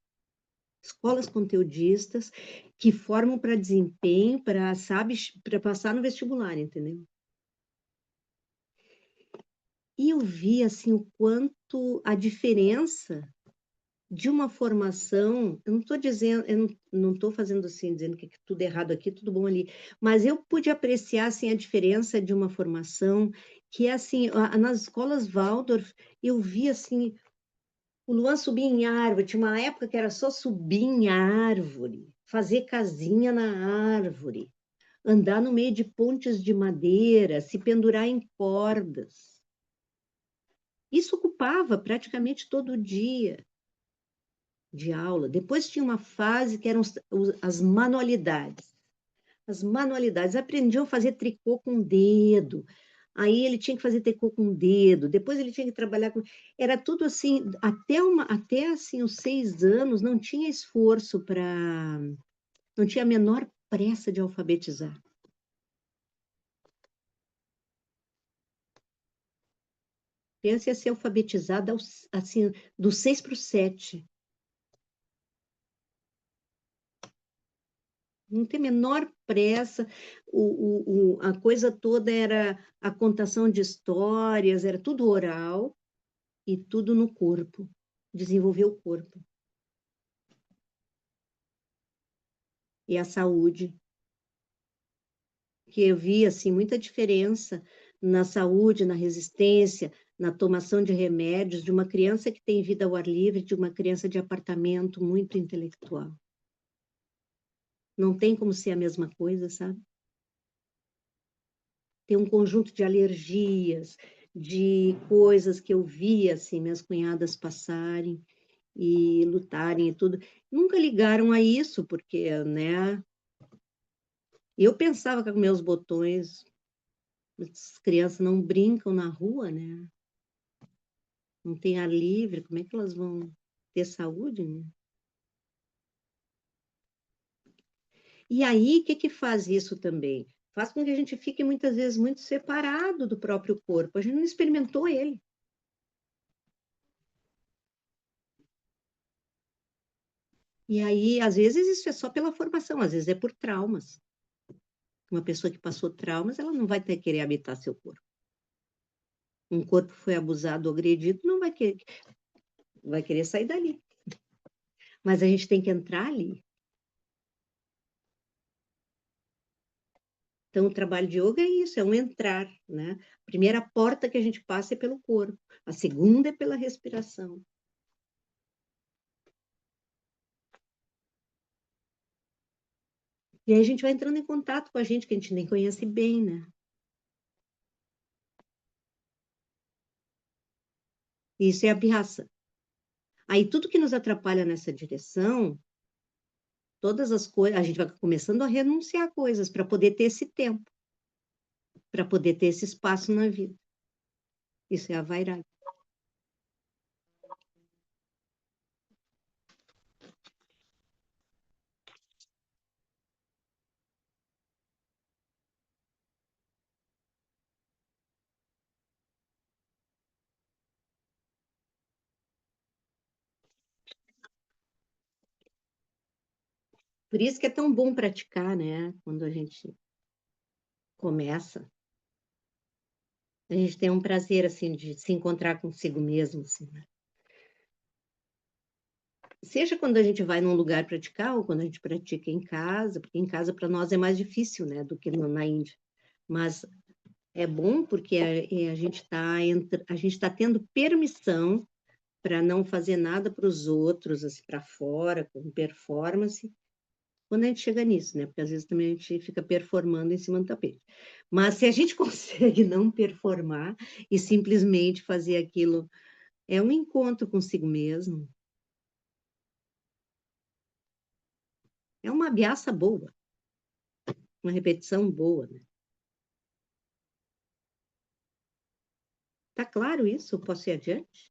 Escolas conteudistas que formam para desempenho, para, sabe, para passar no vestibular, entendeu? E eu vi assim o quanto a diferença de uma formação, eu não estou dizendo, eu não estou fazendo assim, dizendo que tudo errado aqui, tudo bom ali, mas eu pude apreciar assim a diferença de uma formação que é assim, nas escolas Waldorf, eu vi assim, o Luan subia em árvore, tinha uma época que era só subir em árvore, fazer casinha na árvore, andar no meio de pontes de madeira, se pendurar em cordas. Isso ocupava praticamente todo o dia de aula. Depois tinha uma fase que eram as manualidades. As manualidades, aprendiam a fazer tricô com o dedo. Aí ele tinha que fazer tricô com o dedo, depois ele tinha que trabalhar com. Era tudo assim, até assim, os 6 anos, não tinha esforço para. Não tinha a menor pressa de alfabetizar. Pensa em ser alfabetizada assim, dos 6 para os 7. Não tem a menor pressa, a coisa toda era a contação de histórias, era tudo oral e tudo no corpo, desenvolver o corpo e a saúde, que eu vi assim muita diferença na saúde, na resistência, na tomação de remédios de uma criança que tem vida ao ar livre, de uma criança de apartamento muito intelectual. Não tem como ser a mesma coisa, sabe? Tem um conjunto de alergias, de coisas que eu via assim minhas cunhadas passarem e lutarem e tudo. Nunca ligaram a isso, porque, né? Eu pensava que com meus botões, as crianças não brincam na rua, né? Não tem ar livre, como é que elas vão ter saúde, né? E aí, o que que faz isso também? Faz com que a gente fique muitas vezes muito separado do próprio corpo. A gente não experimentou ele. E aí, às vezes, isso é só pela formação, às vezes é por traumas. Uma pessoa que passou traumas, ela não vai ter querer habitar seu corpo. Um corpo que foi abusado ou agredido, não vai querer sair dali. Mas a gente tem que entrar ali. Então, o trabalho de yoga é isso, é um entrar, né? A primeira porta que a gente passa é pelo corpo, a segunda é pela respiração. E aí a gente vai entrando em contato com a gente, que a gente nem conhece bem, né? Isso é a birraça. Aí tudo que nos atrapalha nessa direção, todas as coisas, a gente vai começando a renunciar a coisas para poder ter esse tempo, para poder ter esse espaço na vida. Isso é a vaidade. Por isso que é tão bom praticar, né? Quando a gente começa, a gente tem um prazer assim de se encontrar consigo mesmo, assim, né? Seja quando a gente vai num lugar praticar ou quando a gente pratica em casa, porque em casa para nós é mais difícil, né, do que na Índia. Mas é bom porque a gente está tendo permissão para não fazer nada para os outros, assim, para fora, com performance, quando a gente chega nisso, né? Porque às vezes também a gente fica performando em cima do tapete. Mas se a gente consegue não performar e simplesmente fazer aquilo, é um encontro consigo mesmo, é uma ameaça boa, uma repetição boa, né? Tá claro isso? Posso ir adiante?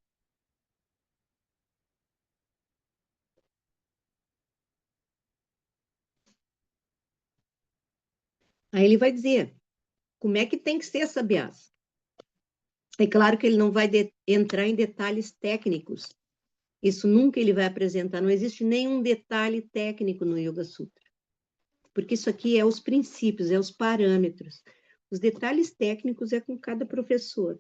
Aí ele vai dizer como é que tem que ser essa ameaça. É claro que ele não vai entrar em detalhes técnicos. Isso nunca ele vai apresentar. Não existe nenhum detalhe técnico no Yoga Sutra. Porque isso aqui é os princípios, é os parâmetros. Os detalhes técnicos é com cada professor.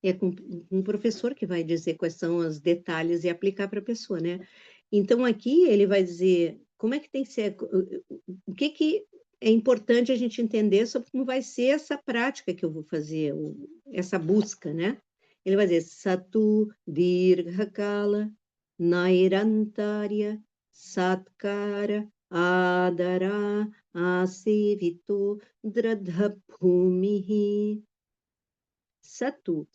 É com um professor que vai dizer quais são os detalhes e aplicar para a pessoa, né? Então, aqui ele vai dizer como é que tem que ser, o que que é importante a gente entender sobre como vai ser essa prática que eu vou fazer, essa busca, né? Ele vai dizer Satu Dirghakala Nairantarya Satkara Adara Asivito Dradha Bhumihi. Satu,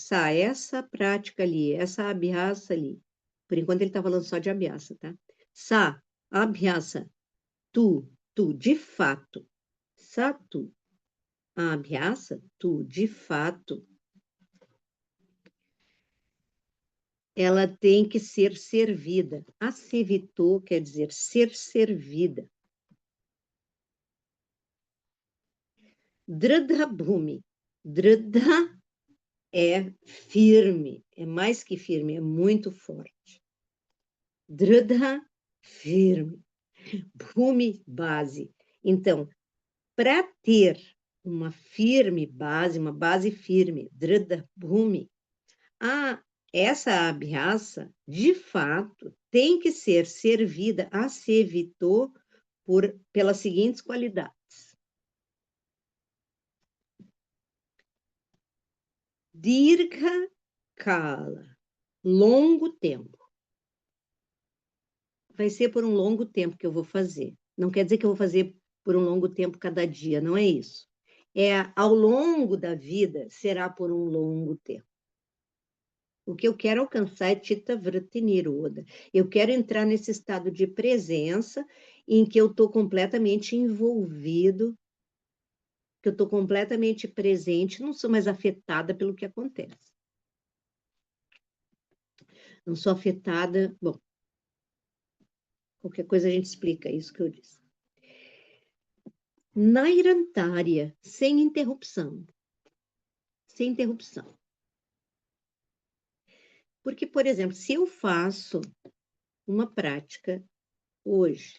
essa prática ali, essa abhyasa ali. Por enquanto ele está falando só de abhyasa, tá? Sa, abhyasa, tu, de fato. Satu, abhyasa, tu, de fato. Ela tem que ser servida. Asevito quer dizer ser servida. Dradha bhumi. Dradha é firme, é mais que firme, é muito forte. Dradha, firme. Bhumi, base. Então, para ter uma firme base, uma base firme, Dhrida Bhumi, essa abhyasa, de fato, tem que ser servida a Sevitou pelas seguintes qualidades. Dirgha Kala, longo tempo. Vai ser por um longo tempo que eu vou fazer. Não quer dizer que eu vou fazer por um longo tempo cada dia, não é isso. Ao longo da vida, será por um longo tempo. O que eu quero alcançar é Chitta Vritti Nirodha. Eu quero entrar nesse estado de presença em que eu estou completamente envolvido, que eu estou completamente presente, não sou mais afetada pelo que acontece. Não sou afetada. Bom, qualquer coisa a gente explica isso que eu disse. Nairantarya, sem interrupção. Sem interrupção. Porque, por exemplo, se eu faço uma prática hoje,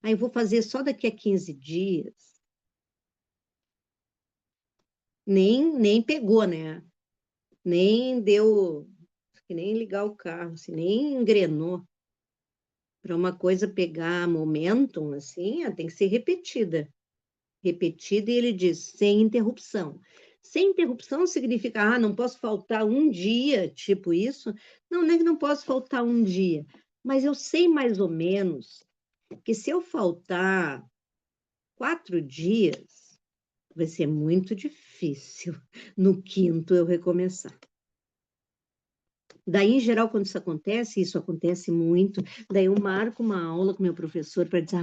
aí eu vou fazer só daqui a 15 dias, nem pegou, né? Nem deu, que nem ligar o carro, assim, nem engrenou. Para uma coisa pegar momentum, assim, tem que ser repetida. Repetida, e ele diz, sem interrupção. Sem interrupção significa, não posso faltar um dia, tipo isso. Não, não é que não posso faltar um dia, mas eu sei mais ou menos que se eu faltar 4 dias, vai ser muito difícil no quinto eu recomeçar. Daí, em geral, quando isso acontece muito, daí eu marco uma aula com meu professor para dizer,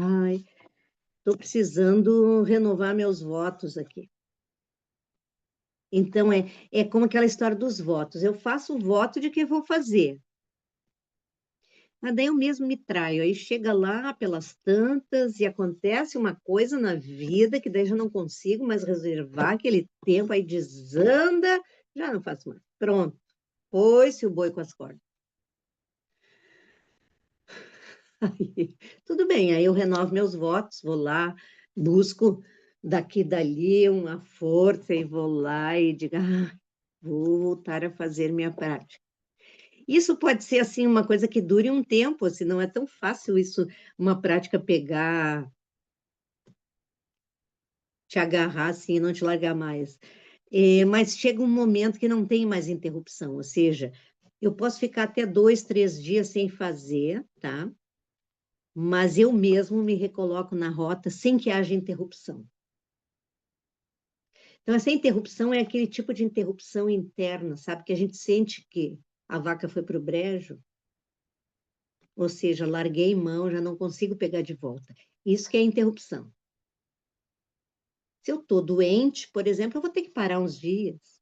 estou precisando renovar meus votos aqui. Então, é como aquela história dos votos. Eu faço o voto de que vou fazer. Mas daí eu mesmo me traio. Aí chega lá pelas tantas e acontece uma coisa na vida que daí já não consigo mais reservar aquele tempo, aí desanda, já não faço mais. Pronto, pôs-se o boi com as cordas. Aí, tudo bem, aí eu renovo meus votos, vou lá, busco daqui e dali uma força e vou lá e digo, vou voltar a fazer minha prática. Isso pode ser assim uma coisa que dure um tempo, assim, não é tão fácil isso, uma prática pegar, te agarrar assim, e não te largar mais. Mas chega um momento que não tem mais interrupção, ou seja, eu posso ficar até 2, 3 dias sem fazer, tá? Mas eu mesmo me recoloco na rota sem que haja interrupção. Então, essa interrupção é aquele tipo de interrupção interna, sabe? Que a gente sente que a vaca foi para o brejo, ou seja, larguei mão, já não consigo pegar de volta. Isso que é interrupção. Se eu estou doente, por exemplo, eu vou ter que parar uns dias.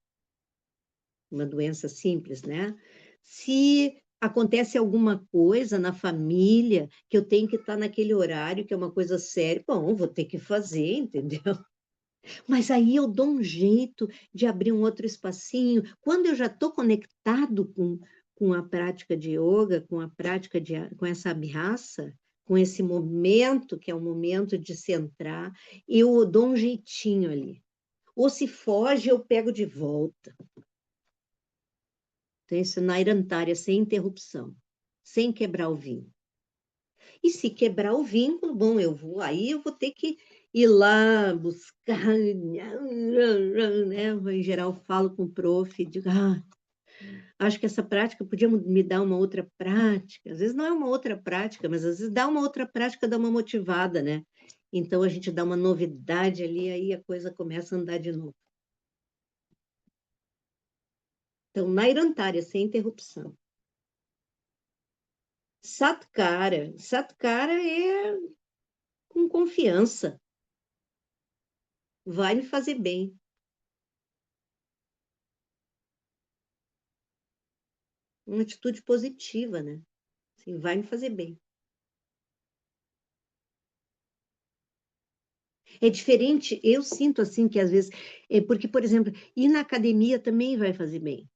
Uma doença simples, né? Se acontece alguma coisa na família que eu tenho que estar naquele horário, que é uma coisa séria, bom, vou ter que fazer, entendeu? Mas aí eu dou um jeito de abrir um outro espacinho. Quando eu já estou conectado com a prática de yoga, com a prática com essa abhyasa, com esse momento, que é o momento de centrar, eu dou um jeitinho ali. Ou se foge, eu pego de volta. Então, isso é Nairantarya, sem interrupção, sem quebrar o vínculo. E se quebrar o vínculo, bom, aí eu vou ter que ir lá buscar, né? Em geral, falo com o prof, digo, acho que essa prática podia me dar uma outra prática. Às vezes não é uma outra prática, mas às vezes dá uma outra prática, dá uma motivada, né? Então a gente dá uma novidade ali, aí a coisa começa a andar de novo. Então, Nairantarya, sem interrupção. Satkara é com confiança, vai me fazer bem. Uma atitude positiva, né? Assim, vai me fazer bem. É diferente, eu sinto assim que às vezes, porque, por exemplo, ir na academia também vai fazer bem.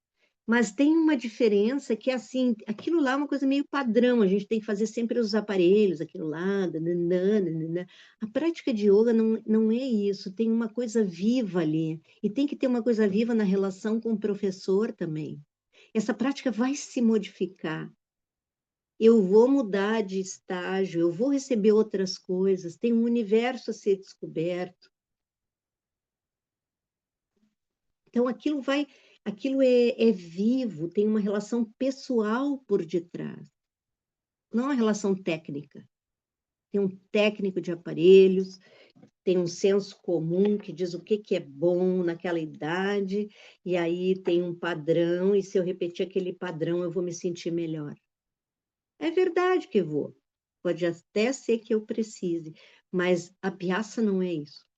Mas tem uma diferença que, assim, aquilo lá é uma coisa meio padrão, a gente tem que fazer sempre os aparelhos, aquilo lá, nananã, nananã. A prática de yoga não é isso, tem uma coisa viva ali, e tem que ter uma coisa viva na relação com o professor também. Essa prática vai se modificar, eu vou mudar de estágio, eu vou receber outras coisas, tem um universo a ser descoberto. Então, aquilo é vivo, tem uma relação pessoal por detrás, não uma relação técnica. Tem um técnico de aparelhos, tem um senso comum que diz o que é bom naquela idade, e aí tem um padrão, e se eu repetir aquele padrão, eu vou me sentir melhor. É verdade que vou. Pode até ser que eu precise, mas a piaça não é isso.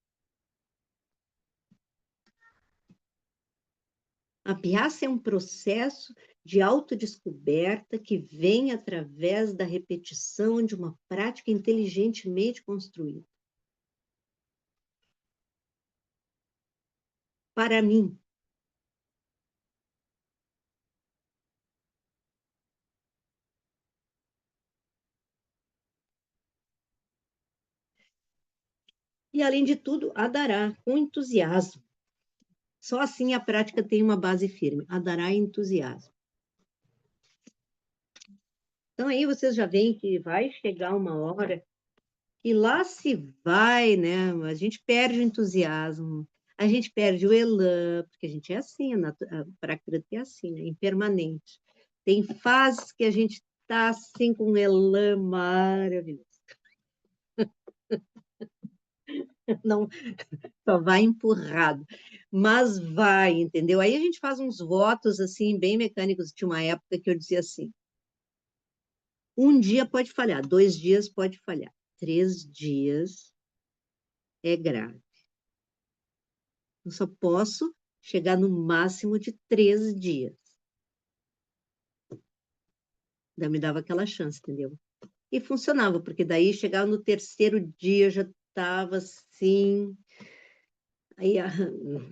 A piaça é um processo de autodescoberta que vem através da repetição de uma prática inteligentemente construída. Para mim, e além de tudo, adará com entusiasmo. Só assim a prática tem uma base firme. Adará e entusiasmo. Então aí vocês já veem que vai chegar uma hora e lá se vai, né? A gente perde o entusiasmo, a gente perde o elan, porque a gente é assim, a Prakriti é assim, né? Impermanente. Tem fases que a gente está assim com um elan maravilhoso. Não, só vai empurrado, mas vai, entendeu? Aí a gente faz uns votos assim, bem mecânicos. Tinha uma época que eu dizia assim: um dia pode falhar, 2 dias pode falhar, 3 dias é grave. Eu só posso chegar no máximo de 3 dias. Daí me dava aquela chance, entendeu? E funcionava, porque daí chegava no terceiro dia, já estava assim, aí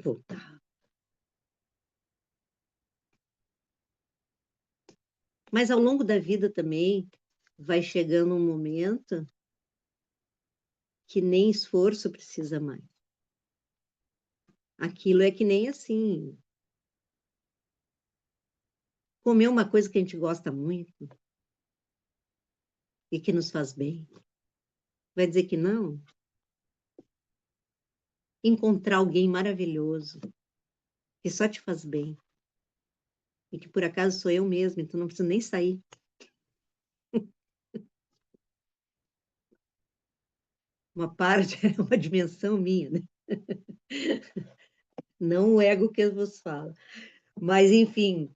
voltava. Mas ao longo da vida também vai chegando um momento que nem esforço precisa mais. Aquilo é que nem assim, comer uma coisa que a gente gosta muito e que nos faz bem. Vai dizer que não? Encontrar alguém maravilhoso que só te faz bem e que por acaso sou eu mesma, então não preciso nem sair. Uma parte, uma dimensão minha, né? Não o ego que vos fala. Mas, enfim,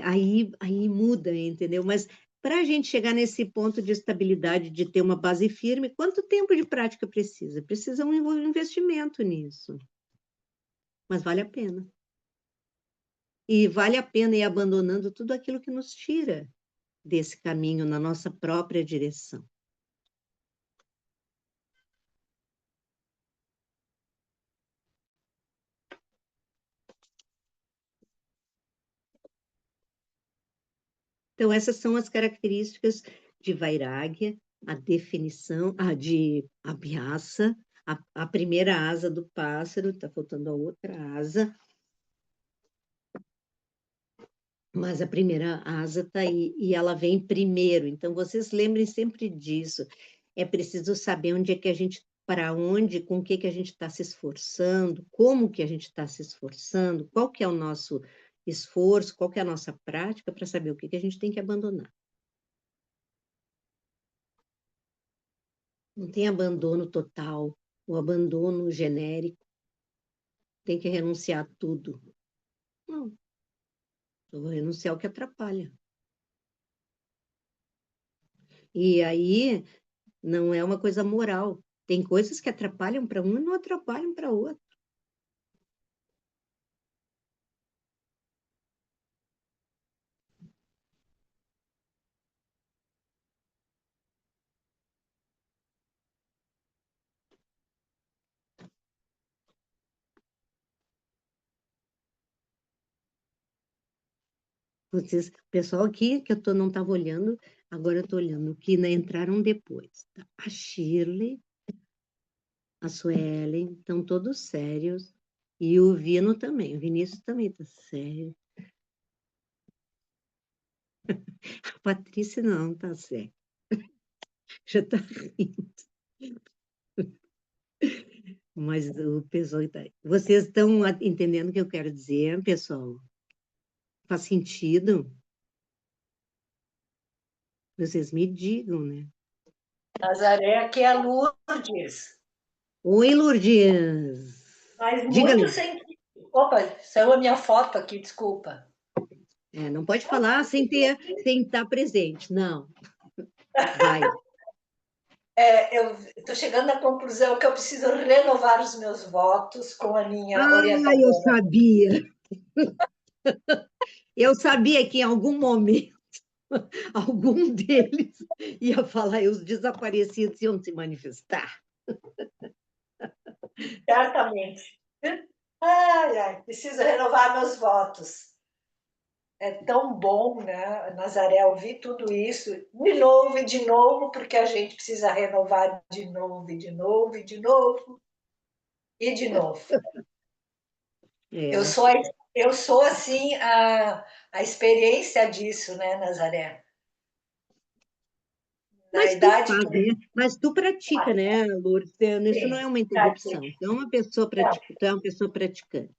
aí muda, entendeu? Mas para a gente chegar nesse ponto de estabilidade, de ter uma base firme, quanto tempo de prática precisa? Precisa um investimento nisso, mas vale a pena. E vale a pena ir abandonando tudo aquilo que nos tira desse caminho na nossa própria direção. Então, essas são as características de Vairagya, a definição, de Abhyasa, a primeira asa do pássaro, está faltando a outra asa. mas a primeira asa está aí e ela vem primeiro. Então, vocês lembrem sempre disso. É preciso saber onde é que a gente, para onde, com o que que a gente está se esforçando, como que a gente está se esforçando, qual que é o nosso esforço, qual que é a nossa prática, para saber o que que a gente tem que abandonar. Não tem abandono total, o abandono genérico, tem que renunciar a tudo. Não, eu vou renunciar ao que atrapalha. E aí não é uma coisa moral. Tem coisas que atrapalham para um e não atrapalham para outro. Vocês, o pessoal aqui que não estava olhando, agora eu estou olhando, que entraram depois. Tá? A Shirley, a Suelen, estão todos sérios. E o Vino também, o Vinícius também está sério. A Patrícia não está séria. Já está rindo. Mas o pessoal está. Vocês estão entendendo o que eu quero dizer, pessoal? Faz sentido? Vocês me digam, né? Nazaré, aqui é Lourdes. Oi, Lourdes. Mas Diga, muito sem. Opa, saiu a minha foto aqui, desculpa. não pode falar sem estar presente. Não, vai. Eu estou chegando à conclusão que eu preciso renovar os meus votos com a minha Ah, eu orientadora. sabia. Eu sabia que em algum momento algum deles ia falar e os desaparecidos iam se manifestar. Certamente. Ai, ai, preciso renovar meus votos. É tão bom, né, Nazaré, ouvir tudo isso de novo e de novo, porque a gente precisa renovar de novo e de novo e de novo e de novo. Eu É. sou, eu sou assim, a experiência disso, né, Nazaré? Na Mas tu idade faz, que eu né? Mas tu pratica, né, Lourdes? Isso não sim, é uma pratico. interrupção. Tu é uma pessoa tu é uma pessoa praticante.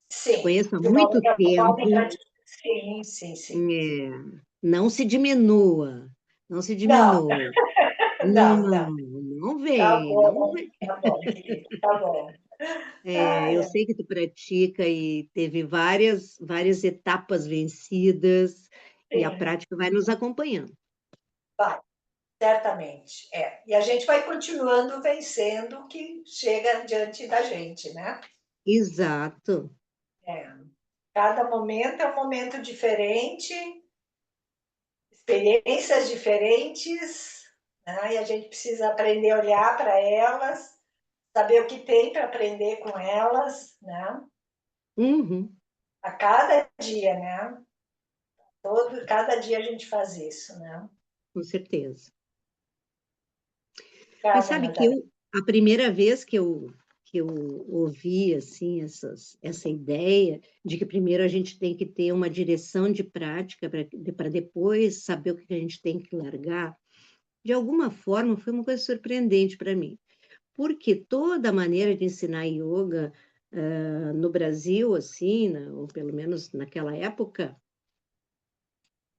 Te Sim, conheço há de uma muito outra forma, tempo. sim, sim, sim. É, não se diminua. Não se Não, diminua. não, Não, não. não vem, não vem. Tá bom, querido, tá bom. Eu Ai, sei que tu pratica e teve várias etapas vencidas e a sim, prática vai nos acompanhando. vai, certamente. É. E a gente vai continuando vencendo o que chega diante da gente, né? Exato. É. Cada momento é um momento diferente, experiências diferentes, né? E a gente precisa aprender a olhar para elas, saber o que tem para aprender com elas, né? Uhum, A cada dia, né? Cada dia a gente faz isso, né? com certeza. Mas Obrigada, sabe que Nazaré. a primeira vez que eu ouvi assim essa ideia de que primeiro a gente tem que ter uma direção de prática para depois saber o que a gente tem que largar, de alguma forma foi uma coisa surpreendente para mim, porque toda a maneira de ensinar yoga no Brasil, assim, ou pelo menos naquela época,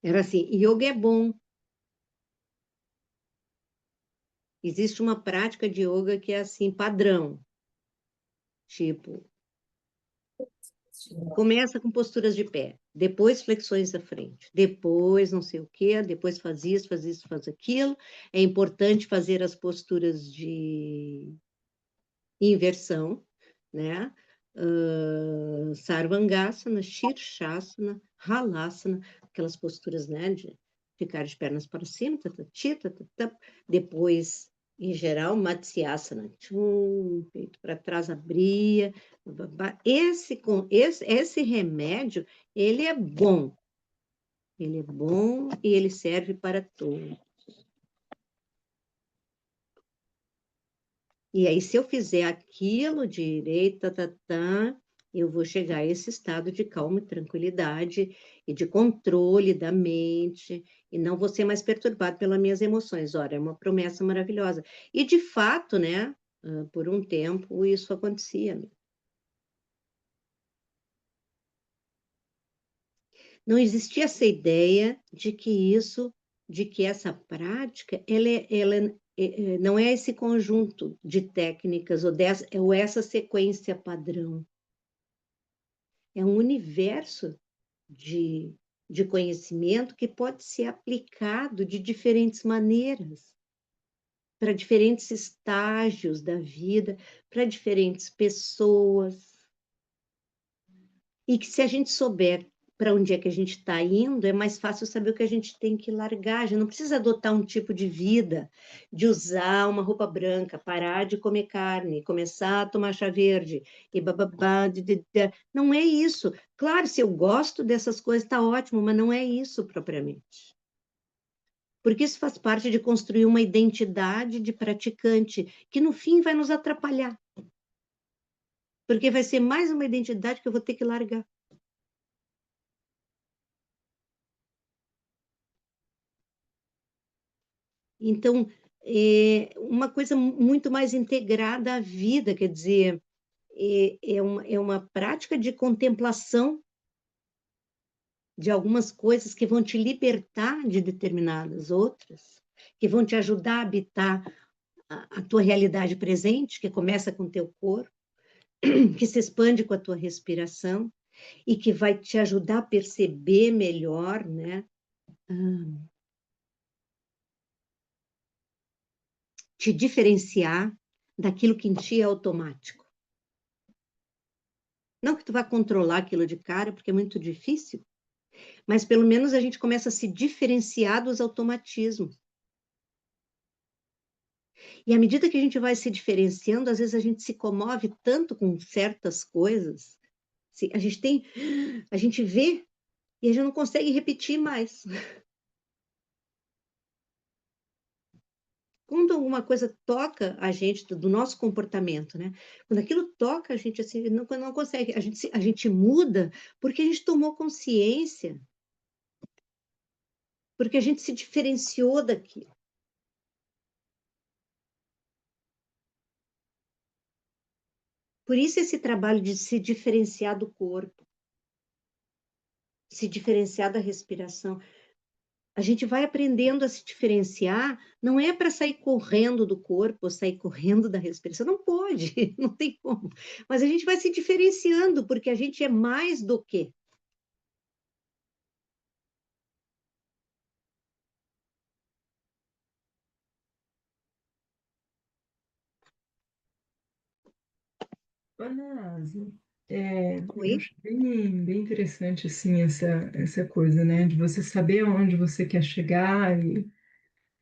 era assim: yoga é bom. Existe uma prática de yoga que é assim, padrão, tipo, começa com posturas de pé, depois flexões da frente, depois não sei o quê, depois faz isso, faz aquilo. É importante fazer as posturas de inversão, né? Sarvangasana, Shirshasana, Halasana, aquelas posturas, né, de ficar de pernas para cima, depois, em geral, Matsyasana, peito para trás, abria, esse remédio, ele é bom e ele serve para todos. E aí, se eu fizer aquilo direito, eu vou chegar a esse estado de calma e tranquilidade e de controle da mente, e não vou ser mais perturbado pelas minhas emoções. Ora, é uma promessa maravilhosa. E, de fato, né, por um tempo, isso acontecia. Não existia essa ideia de que essa prática, não é esse conjunto de técnicas ou essa sequência padrão. É um universo de, de conhecimento que pode ser aplicado de diferentes maneiras, para diferentes estágios da vida, para diferentes pessoas. E que se a gente souber para onde é que a gente está indo, é mais fácil saber o que a gente tem que largar. A gente não precisa adotar um tipo de vida, de usar uma roupa branca, parar de comer carne, começar a tomar chá verde, e bababá, não é isso. Claro, se eu gosto dessas coisas, está ótimo, mas não é isso propriamente. Porque isso faz parte de construir uma identidade de praticante, que no fim vai nos atrapalhar. Porque vai ser mais uma identidade que eu vou ter que largar. Então, é uma coisa muito mais integrada à vida, quer dizer, é uma prática de contemplação de algumas coisas que vão te libertar de determinadas outras, que vão te ajudar a habitar a tua realidade presente, que começa com o teu corpo, que se expande com a tua respiração e que vai te ajudar a perceber melhor, né? Te diferenciar daquilo que em ti é automático. Não que tu vá controlar aquilo de cara, porque é muito difícil, mas pelo menos a gente começa a se diferenciar dos automatismos. E à medida que a gente vai se diferenciando, às vezes a gente se comove tanto com certas coisas, a gente vê e a gente não consegue repetir mais. Quando alguma coisa toca a gente, do nosso comportamento, né? Quando aquilo toca a gente assim, não consegue, a gente muda porque a gente tomou consciência, porque a gente se diferenciou daquilo. Por isso esse trabalho de se diferenciar do corpo, se diferenciar da respiração. A gente vai aprendendo a se diferenciar, não é para sair correndo do corpo, ou sair correndo da respiração, não pode, não tem como. Mas a gente vai se diferenciando, porque a gente é mais do que. Análise. Eu Oi? acho bem interessante assim essa coisa, né, de você saber onde você quer chegar e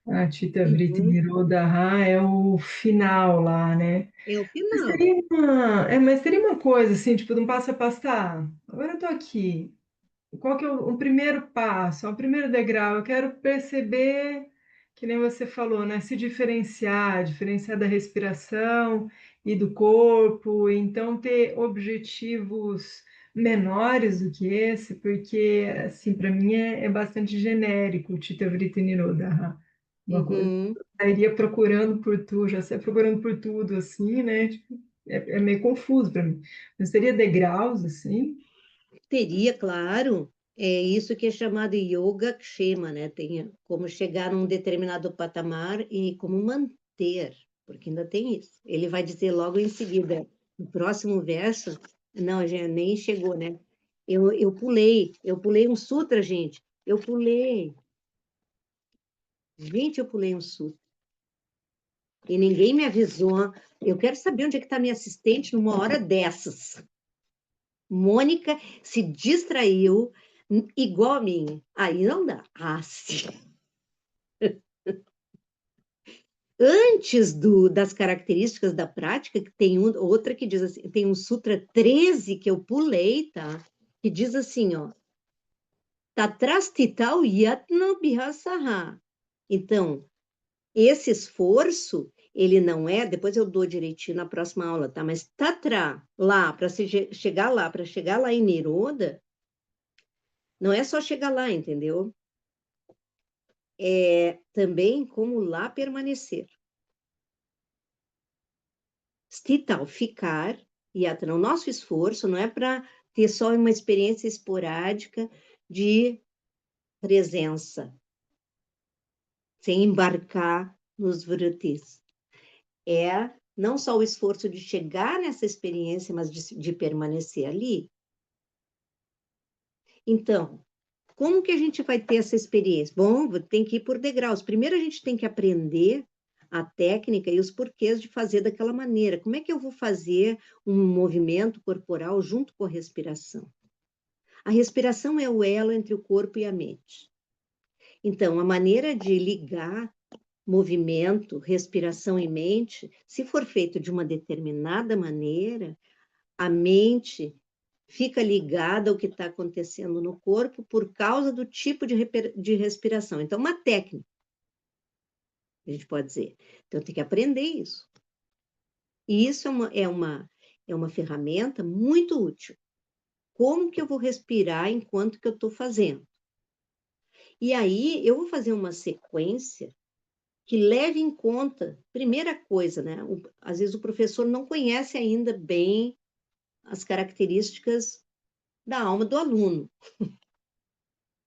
a Tita Vritti Uhum. Nirodha é o final lá, né? É o Mas final. teria uma coisa assim, tipo, de um passo a passo, tá, agora eu tô aqui. Qual que é o primeiro passo, o primeiro degrau? Eu quero perceber, que nem você falou, né? Se diferenciar, diferenciar da respiração e do corpo, então ter objetivos menores do que esse, porque, assim, para mim é bastante genérico, o Chitta Vritti Nirodha. Uma coisa Uhum. que eu iria procurando por tudo, já sei procurando por tudo, assim, né? Tipo, é meio confuso para mim. Mas teria degraus, assim? Teria, claro. É isso que é chamado yoga kshema, né? Tem como chegar num determinado patamar e como manter, porque ainda tem isso. Ele vai dizer logo em seguida, no próximo verso, não, já nem chegou, né? Eu pulei um sutra, gente. Eu pulei um sutra. E ninguém me avisou. Eu quero saber onde é que está minha assistente numa hora dessas. Mônica se distraiu igual a mim. Aí não dá. Ah, sim. Antes das características da prática, que tem outra que diz assim, tem um Sutra 13 que eu pulei, tá? Que diz assim, ó, Tatrastitau yatno bhihasaha. Então, esse esforço, ele não é, depois eu dou direitinho na próxima aula, tá? Mas Tatra, lá, para chegar lá, para chegar lá em Niroda, não é só chegar lá, entendeu? É também como lá permanecer. Stita, ficar, yatra. O nosso esforço não é para ter só uma experiência esporádica de presença, sem embarcar nos vratis. É não só o esforço de chegar nessa experiência, mas de permanecer ali. Então, como que a gente vai ter essa experiência? Bom, tem que ir por degraus. Primeiro a gente tem que aprender a técnica e os porquês de fazer daquela maneira. Como é que eu vou fazer um movimento corporal junto com a respiração? A respiração é o elo entre o corpo e a mente. Então, a maneira de ligar movimento, respiração e mente, se for feito de uma determinada maneira, a mente fica ligada ao que está acontecendo no corpo por causa do tipo de respiração. Então, uma técnica, a gente pode dizer. Então, tem que aprender isso. E isso é uma ferramenta muito útil. Como que eu vou respirar enquanto que eu estou fazendo? E aí, eu vou fazer uma sequência que leve em conta, primeira coisa, né? Às vezes o professor não conhece ainda bem as características da alma do aluno.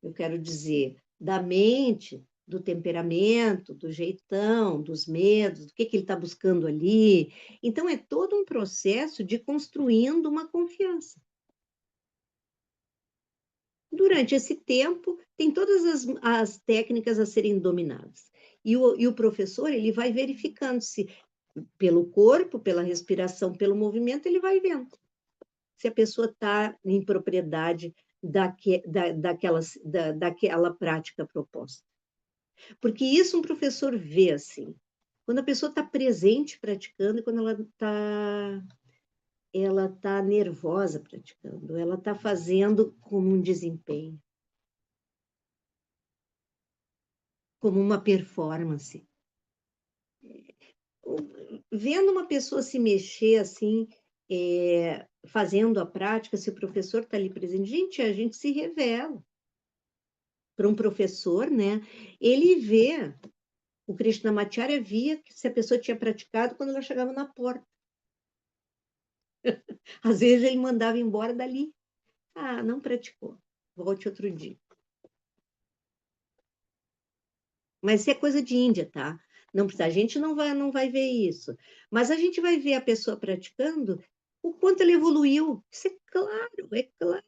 Eu quero dizer, da mente, do temperamento, do jeitão, dos medos, do que ele está buscando ali. Então, é todo um processo de construindo uma confiança. Durante esse tempo, tem todas as técnicas a serem dominadas. E o professor, ele vai verificando se, pelo corpo, pela respiração, pelo movimento, ele vai vendo se a pessoa está em propriedade daquela prática proposta. Porque isso um professor vê assim. Quando a pessoa está presente praticando e quando ela tá nervosa praticando, ela está fazendo como um desempenho, como uma performance. Vendo uma pessoa se mexer assim, fazendo a prática, se o professor está ali presente, gente, a gente se revela. Para um professor, né? Ele vê, o Krishnamacharya via que se a pessoa tinha praticado quando ela chegava na porta. Às vezes ele mandava embora dali. Ah, não praticou. Volte outro dia. Mas isso é coisa de Índia, tá? Não, a gente não vai ver isso. Mas a gente vai ver a pessoa praticando o quanto ela evoluiu. Isso é claro, é claro.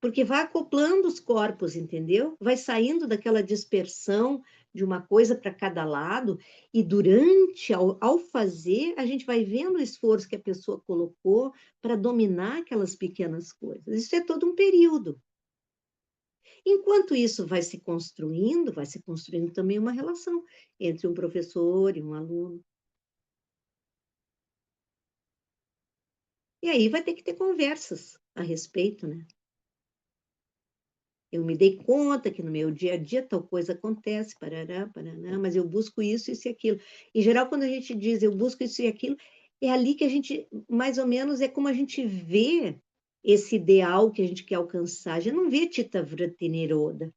Porque vai acoplando os corpos, entendeu? Vai saindo daquela dispersão de uma coisa para cada lado, e durante, ao fazer, a gente vai vendo o esforço que a pessoa colocou para dominar aquelas pequenas coisas. Isso é todo um período. Enquanto isso vai se construindo também uma relação entre um professor e um aluno. E aí vai ter que ter conversas a respeito, né? Eu me dei conta que no meu dia a dia tal coisa acontece, parará, paraná, mas eu busco isso e aquilo. Em geral, quando a gente diz eu busco isso e aquilo, é ali que a gente, mais ou menos, é como a gente vê esse ideal que a gente quer alcançar. A gente não vê Tita Vrati Niroda.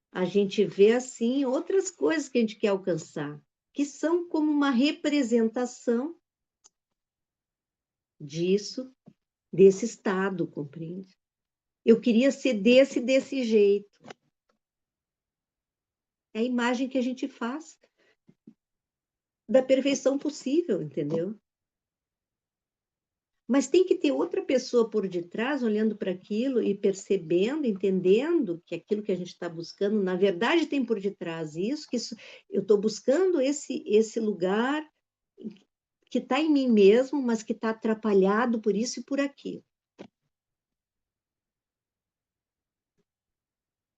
A gente vê, assim, outras coisas que a gente quer alcançar, que são como uma representação disso, desse estado, compreende? Eu queria ser desse jeito. É a imagem que a gente faz da perfeição possível, entendeu? Mas tem que ter outra pessoa por detrás, olhando para aquilo e percebendo, entendendo que aquilo que a gente está buscando, na verdade, tem por detrás isso, que isso, eu estou buscando esse lugar que está em mim mesmo, mas que está atrapalhado por isso e por aquilo.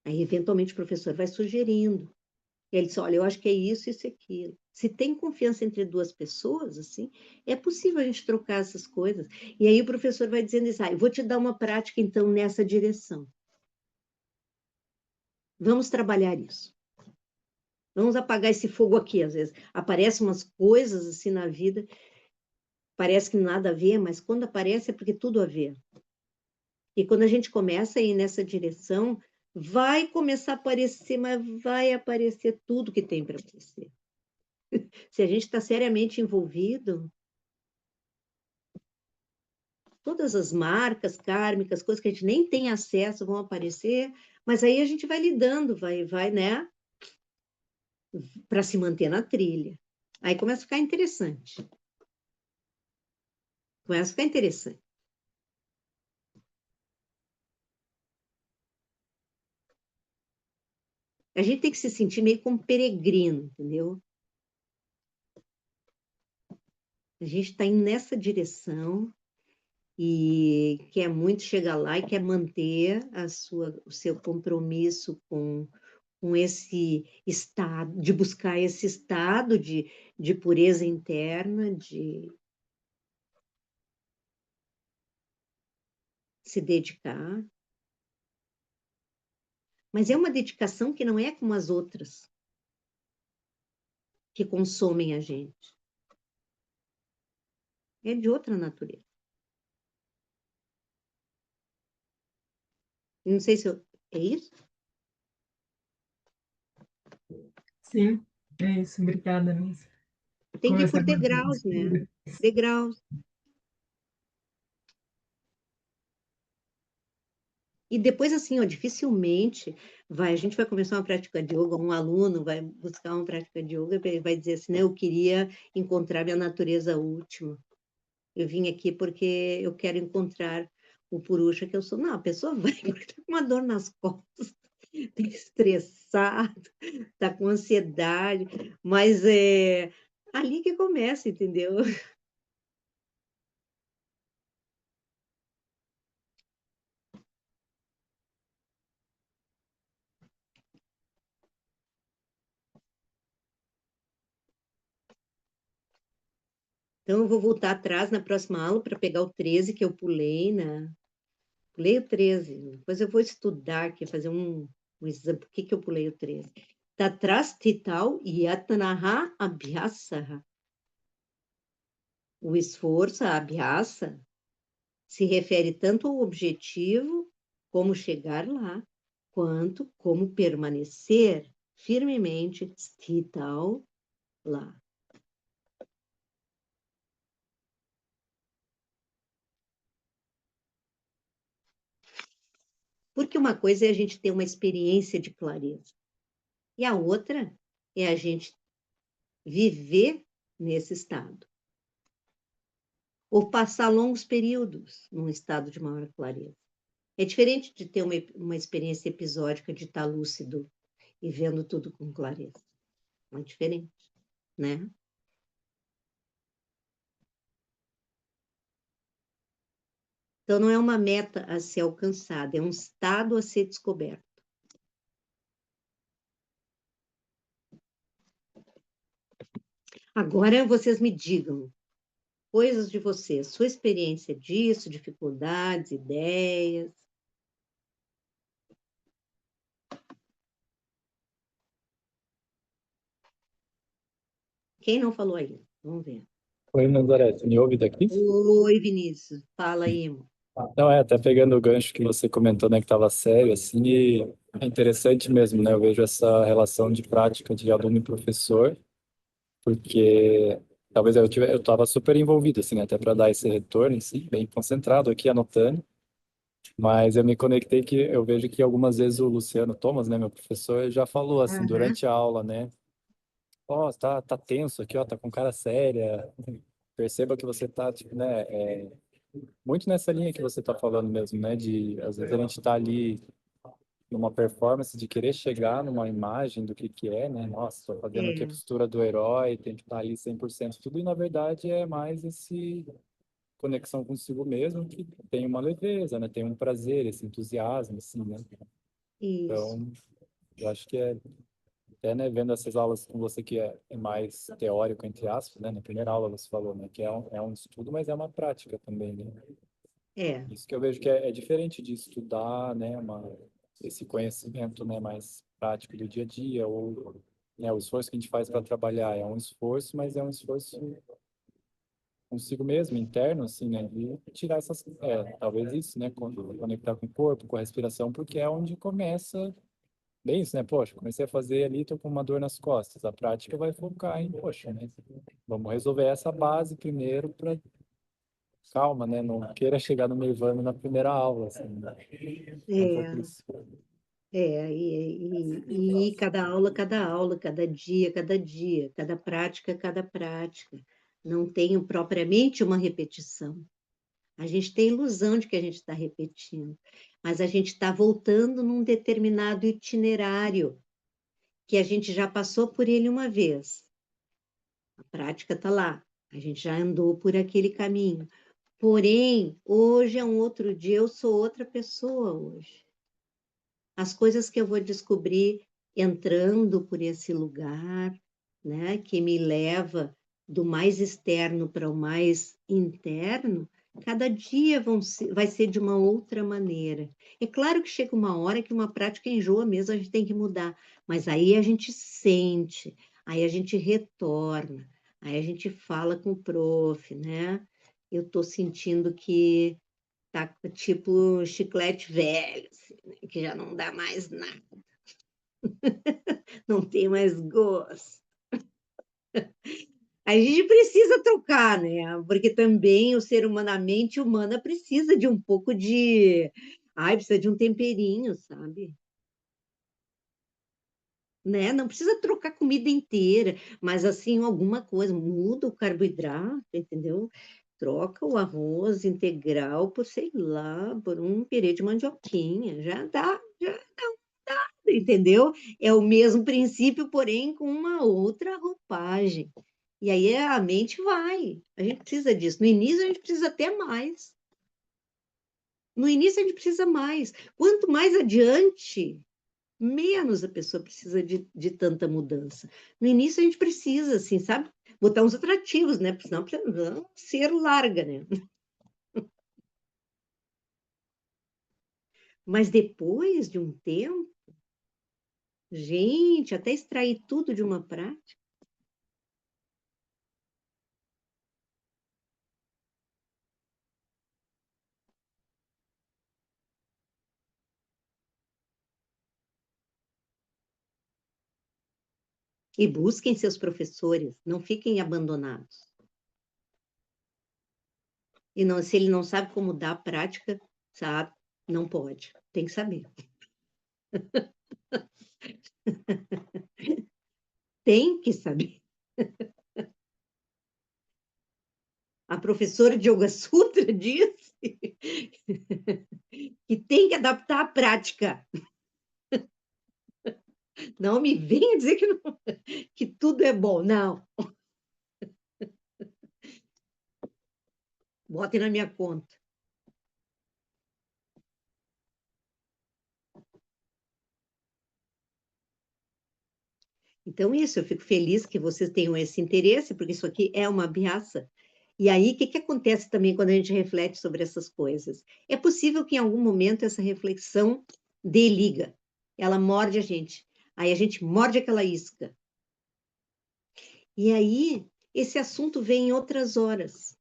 Aí, eventualmente, o professor vai sugerindo. E ele diz, olha, eu acho que é isso e aquilo. Se tem confiança entre duas pessoas, assim, é possível a gente trocar essas coisas. E aí o professor vai dizendo isso, eu vou te dar uma prática, então, nessa direção. Vamos trabalhar isso. Vamos apagar esse fogo aqui, às vezes. Aparecem umas coisas assim na vida, parece que nada a ver, mas quando aparece é porque tudo a ver. E quando a gente começa a ir nessa direção, vai começar a aparecer, mas vai aparecer tudo que tem para aparecer. Se a gente está seriamente envolvido, todas as marcas kármicas, coisas que a gente nem tem acesso vão aparecer, mas aí a gente vai lidando, vai, né, para se manter na trilha. Aí começa a ficar interessante. Começa a ficar interessante. A gente tem que se sentir meio como peregrino, entendeu? A gente está indo nessa direção e quer muito chegar lá e quer manter o seu compromisso com esse estado, de buscar esse estado de pureza interna, de se dedicar. Mas é uma dedicação que não é como as outras, que consomem a gente. É de outra natureza. Não sei se é isso? Sim, é isso. Obrigada mesmo. Tem que ir Começar por a manter degraus, isso. né? Degraus. E depois, assim, ó, dificilmente a gente vai começar uma prática de yoga, um aluno vai buscar uma prática de yoga, ele vai dizer assim, né, eu queria encontrar minha natureza última. Eu vim aqui porque eu quero encontrar o purusha que eu sou. Não, a pessoa vai porque está com uma dor nas costas, está estressado, está com ansiedade, mas é ali que começa, entendeu? Então, eu vou voltar atrás na próxima aula para pegar o 13 que eu pulei, né? Pulei o 13. Depois eu vou estudar aqui, fazer um exame. Por que que eu pulei o 13? Tatras tital yatanaha abhyasaha. O esforço, a abhyasa, se refere tanto ao objetivo, como chegar lá, quanto como permanecer firmemente stital lá. Porque uma coisa é a gente ter uma experiência de clareza, e a outra é a gente viver nesse estado, ou passar longos períodos num estado de maior clareza. É diferente de ter uma experiência episódica de estar lúcido e vendo tudo com clareza. É diferente, né? Então, não é uma meta a ser alcançada, é um estado a ser descoberto. Agora, vocês me digam coisas de vocês, sua experiência disso, dificuldades, ideias. Quem não falou ainda? Vamos ver. Oi, Nazaré, você me ouve daqui? Oi, Vinícius, fala aí, irmão. Não, até pegando o gancho que você comentou, né, que estava sério, assim, e é interessante mesmo, né, eu vejo essa relação de prática de aluno e professor, porque talvez eu estava super envolvido, assim, até para dar esse retorno, assim, bem concentrado aqui, anotando, mas eu me conectei que eu vejo que algumas vezes o Luciano Thomas, né, meu professor, já falou, assim, Aham. durante a aula, né, ó, tá tenso aqui, ó, tá com cara séria, perceba que você tá, tipo, né, muito nessa linha que você está falando mesmo, né? De às vezes a gente está ali numa performance de querer chegar numa imagem do que é, né? Nossa, estou fazendo aqui a É, postura do herói, tem que estar ali 100% tudo, e na verdade é mais esse conexão consigo mesmo que tem uma leveza, né? Tem um prazer, esse entusiasmo, assim, né? isso. Então, eu acho que é até, né, vendo essas aulas com você que é mais teórico, entre aspas, né? Na primeira aula você falou, né? Que é um estudo, mas é uma prática também, né? É, Isso que eu vejo que é diferente de estudar, né, esse conhecimento, né, mais prático do dia a dia, ou né, o esforço que a gente faz para trabalhar é um esforço, mas é um esforço consigo mesmo, interno, assim, né, de tirar essas, talvez isso, né, conectar com o corpo, com a respiração, porque é onde começa bem isso, né, poxa, comecei a fazer ali, tô com uma dor nas costas, a prática vai focar em, poxa, né, vamos resolver essa base primeiro para calma, né, não queira chegar no Nirvana na primeira aula, assim, né? É um pouco É, isso. e cada aula, cada dia, cada prática. Não tem propriamente uma repetição. A gente tem ilusão de que a gente está repetindo, mas a gente está voltando num determinado itinerário que a gente já passou por ele uma vez. A prática está lá, a gente já andou por aquele caminho. Porém, hoje é um outro dia, eu sou outra pessoa hoje. As coisas que eu vou descobrir entrando por esse lugar, né, que me leva do mais externo para o mais interno, cada dia vai ser de uma outra maneira. É claro que chega uma hora que uma prática enjoa mesmo, a gente tem que mudar, mas aí a gente sente, aí a gente retorna, aí a gente fala com o prof, né? Eu estou sentindo que tá tipo chiclete velho, assim, né? Que já não dá mais nada, não tem mais gosto. A gente precisa trocar, né? Porque também o ser humano, a mente humana precisa de um pouco de. Ai, precisa de um temperinho, sabe? Né? Não precisa trocar comida inteira, mas assim, alguma coisa, muda o carboidrato, entendeu? Troca o arroz integral por, sei lá, por um pirê de mandioquinha, já dá, entendeu? É o mesmo princípio, porém com uma outra roupagem. E aí a mente vai. A gente precisa disso. No início a gente precisa até mais. No início a gente precisa mais. Quanto mais adiante, menos a pessoa precisa de tanta mudança. No início a gente precisa, assim, sabe? Botar uns atrativos, né? Porque senão ser larga, né? Mas depois de um tempo, gente, até extrair tudo de uma prática. E busquem seus professores, não fiquem abandonados. E não, se ele não sabe como dar a prática, sabe? Não pode. Tem que saber. Tem que saber. A professora de Yoga Sutra disse que tem que adaptar a prática. Não me venha dizer que, não, que tudo é bom. Não. Bote na minha conta. Então, isso, eu fico feliz que vocês tenham esse interesse, porque isso aqui é uma ameaça. E aí, o que, que acontece também quando a gente reflete sobre essas coisas? É possível que em algum momento essa reflexão dê liga, ela morde a gente. Aí a gente morde aquela isca. E aí, esse assunto vem em outras horas.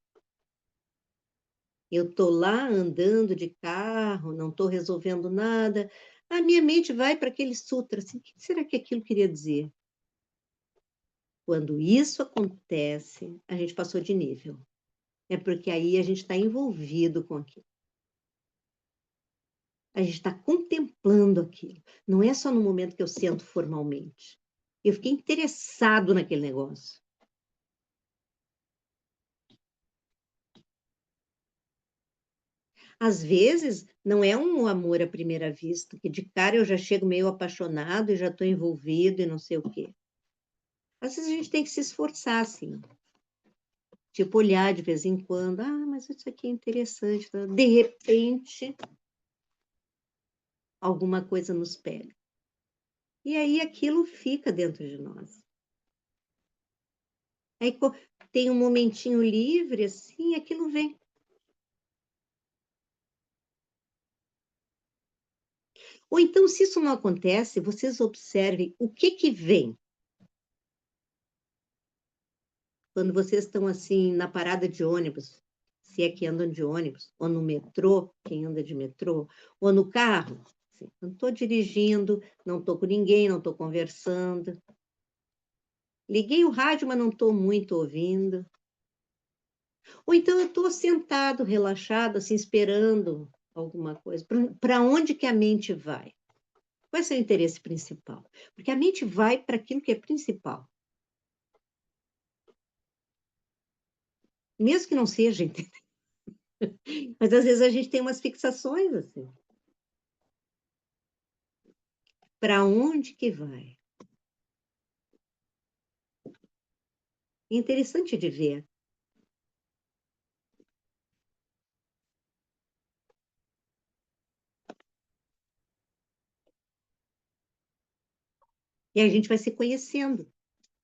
Eu estou lá andando de carro, não estou resolvendo nada. A minha mente vai para aquele sutra, assim, o que será que aquilo queria dizer? Quando isso acontece, a gente passou de nível. É porque aí a gente está envolvido com aquilo. A gente está contemplando aquilo. Não é só no momento que eu sento formalmente. Eu fiquei interessado naquele negócio. Às vezes, não é um amor à primeira vista, que de cara eu já chego meio apaixonado e já estou envolvido e não sei o quê. Às vezes a gente tem que se esforçar, assim. Tipo, olhar de vez em quando. Ah, mas isso aqui é interessante. De repente, alguma coisa nos pega. E aí aquilo fica dentro de nós. Aí tem um momentinho livre, assim, aquilo vem. Ou então, se isso não acontece, vocês observem o que que vem. quando vocês estão assim na parada de ônibus, se é que andam de ônibus, ou no metrô, quem anda de metrô, ou no carro, assim, não estou dirigindo, não estou com ninguém, não estou conversando. Liguei o rádio, mas não estou muito ouvindo. Ou então eu estou sentado, relaxado, assim, esperando alguma coisa. Para onde que a mente vai? Qual é o seu interesse principal? Porque a mente vai para aquilo que é principal. Mesmo que não seja, entendeu? Mas às vezes a gente tem umas fixações assim. Para onde que vai? Interessante de ver. E a gente vai se conhecendo,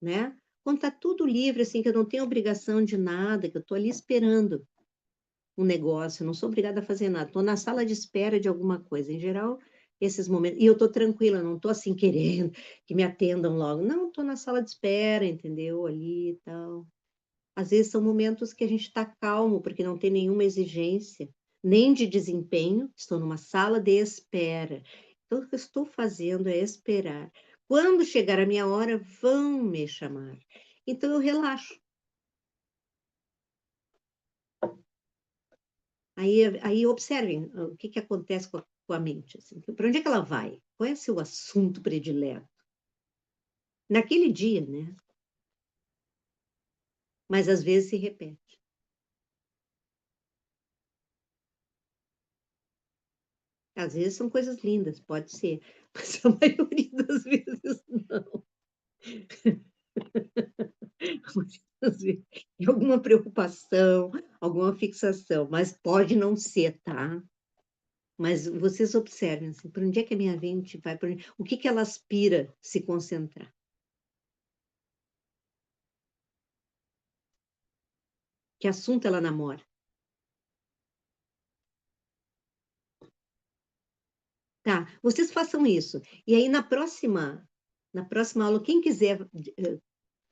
né? Quando está tudo livre, assim, que eu não tenho obrigação de nada, que eu estou ali esperando um negócio, eu não sou obrigada a fazer nada, estou na sala de espera de alguma coisa. Em geral, esses momentos. E eu estou tranquila, não estou assim querendo que me atendam logo. Não, estou na sala de espera, entendeu? Ali e tal. Às vezes são momentos que a gente está calmo, porque não tem nenhuma exigência, nem de desempenho, estou numa sala de espera. Então, o que eu estou fazendo é esperar. Quando chegar a minha hora, vão me chamar. Então, eu relaxo. Aí observem o que acontece com a mente. Assim. Para onde é que ela vai? Qual é o seu assunto predileto? Naquele dia, né? Mas às vezes se repete. Às vezes são coisas lindas, pode ser, mas a maioria das vezes não. Às vezes é alguma preocupação, alguma fixação, mas pode não ser, tá? Mas vocês observem, assim, para onde é que a minha mente vai? O que ela aspira se concentrar? Que assunto ela namora? Tá, vocês façam isso. E aí, na próxima aula, quem quiser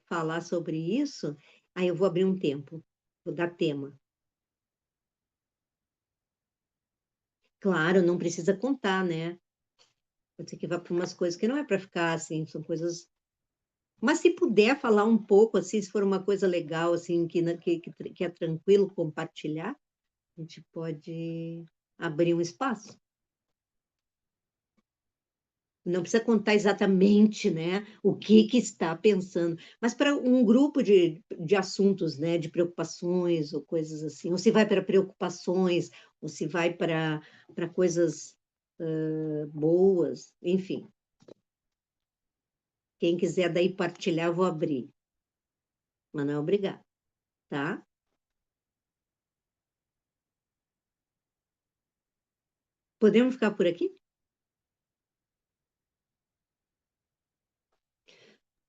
falar sobre isso, aí eu vou abrir um tempo, vou dar tema. Claro, não precisa contar, né? Pode ser que vá para umas coisas que não é para ficar assim, são coisas. Mas se puder falar um pouco, assim, se for uma coisa legal, assim, que é tranquilo compartilhar, a gente pode abrir um espaço. Não precisa contar exatamente, né, o que está pensando, mas para um grupo de assuntos, né, de preocupações ou coisas assim, ou se vai para preocupações, ou se vai para coisas boas, enfim. Quem quiser daí partilhar, eu vou abrir. Mas não é obrigado, tá? Podemos ficar por aqui?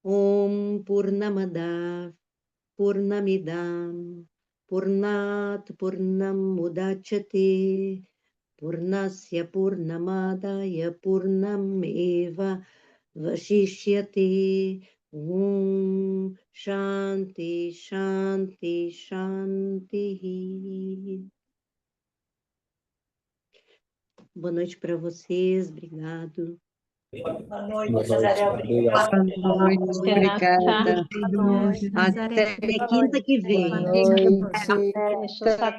Om Purnamada Purnamidam Purnat Purnamudachyate Purnasya Purnamadaya Purnameva Vashishyate Om Shanti Shanti Shanti. Boa noite para vocês, obrigado. Boa noite, Boa noite, Nazaré. obrigado. Boa noite, obrigada. Até quinta que vem. Boa noite. Deixa eu saber.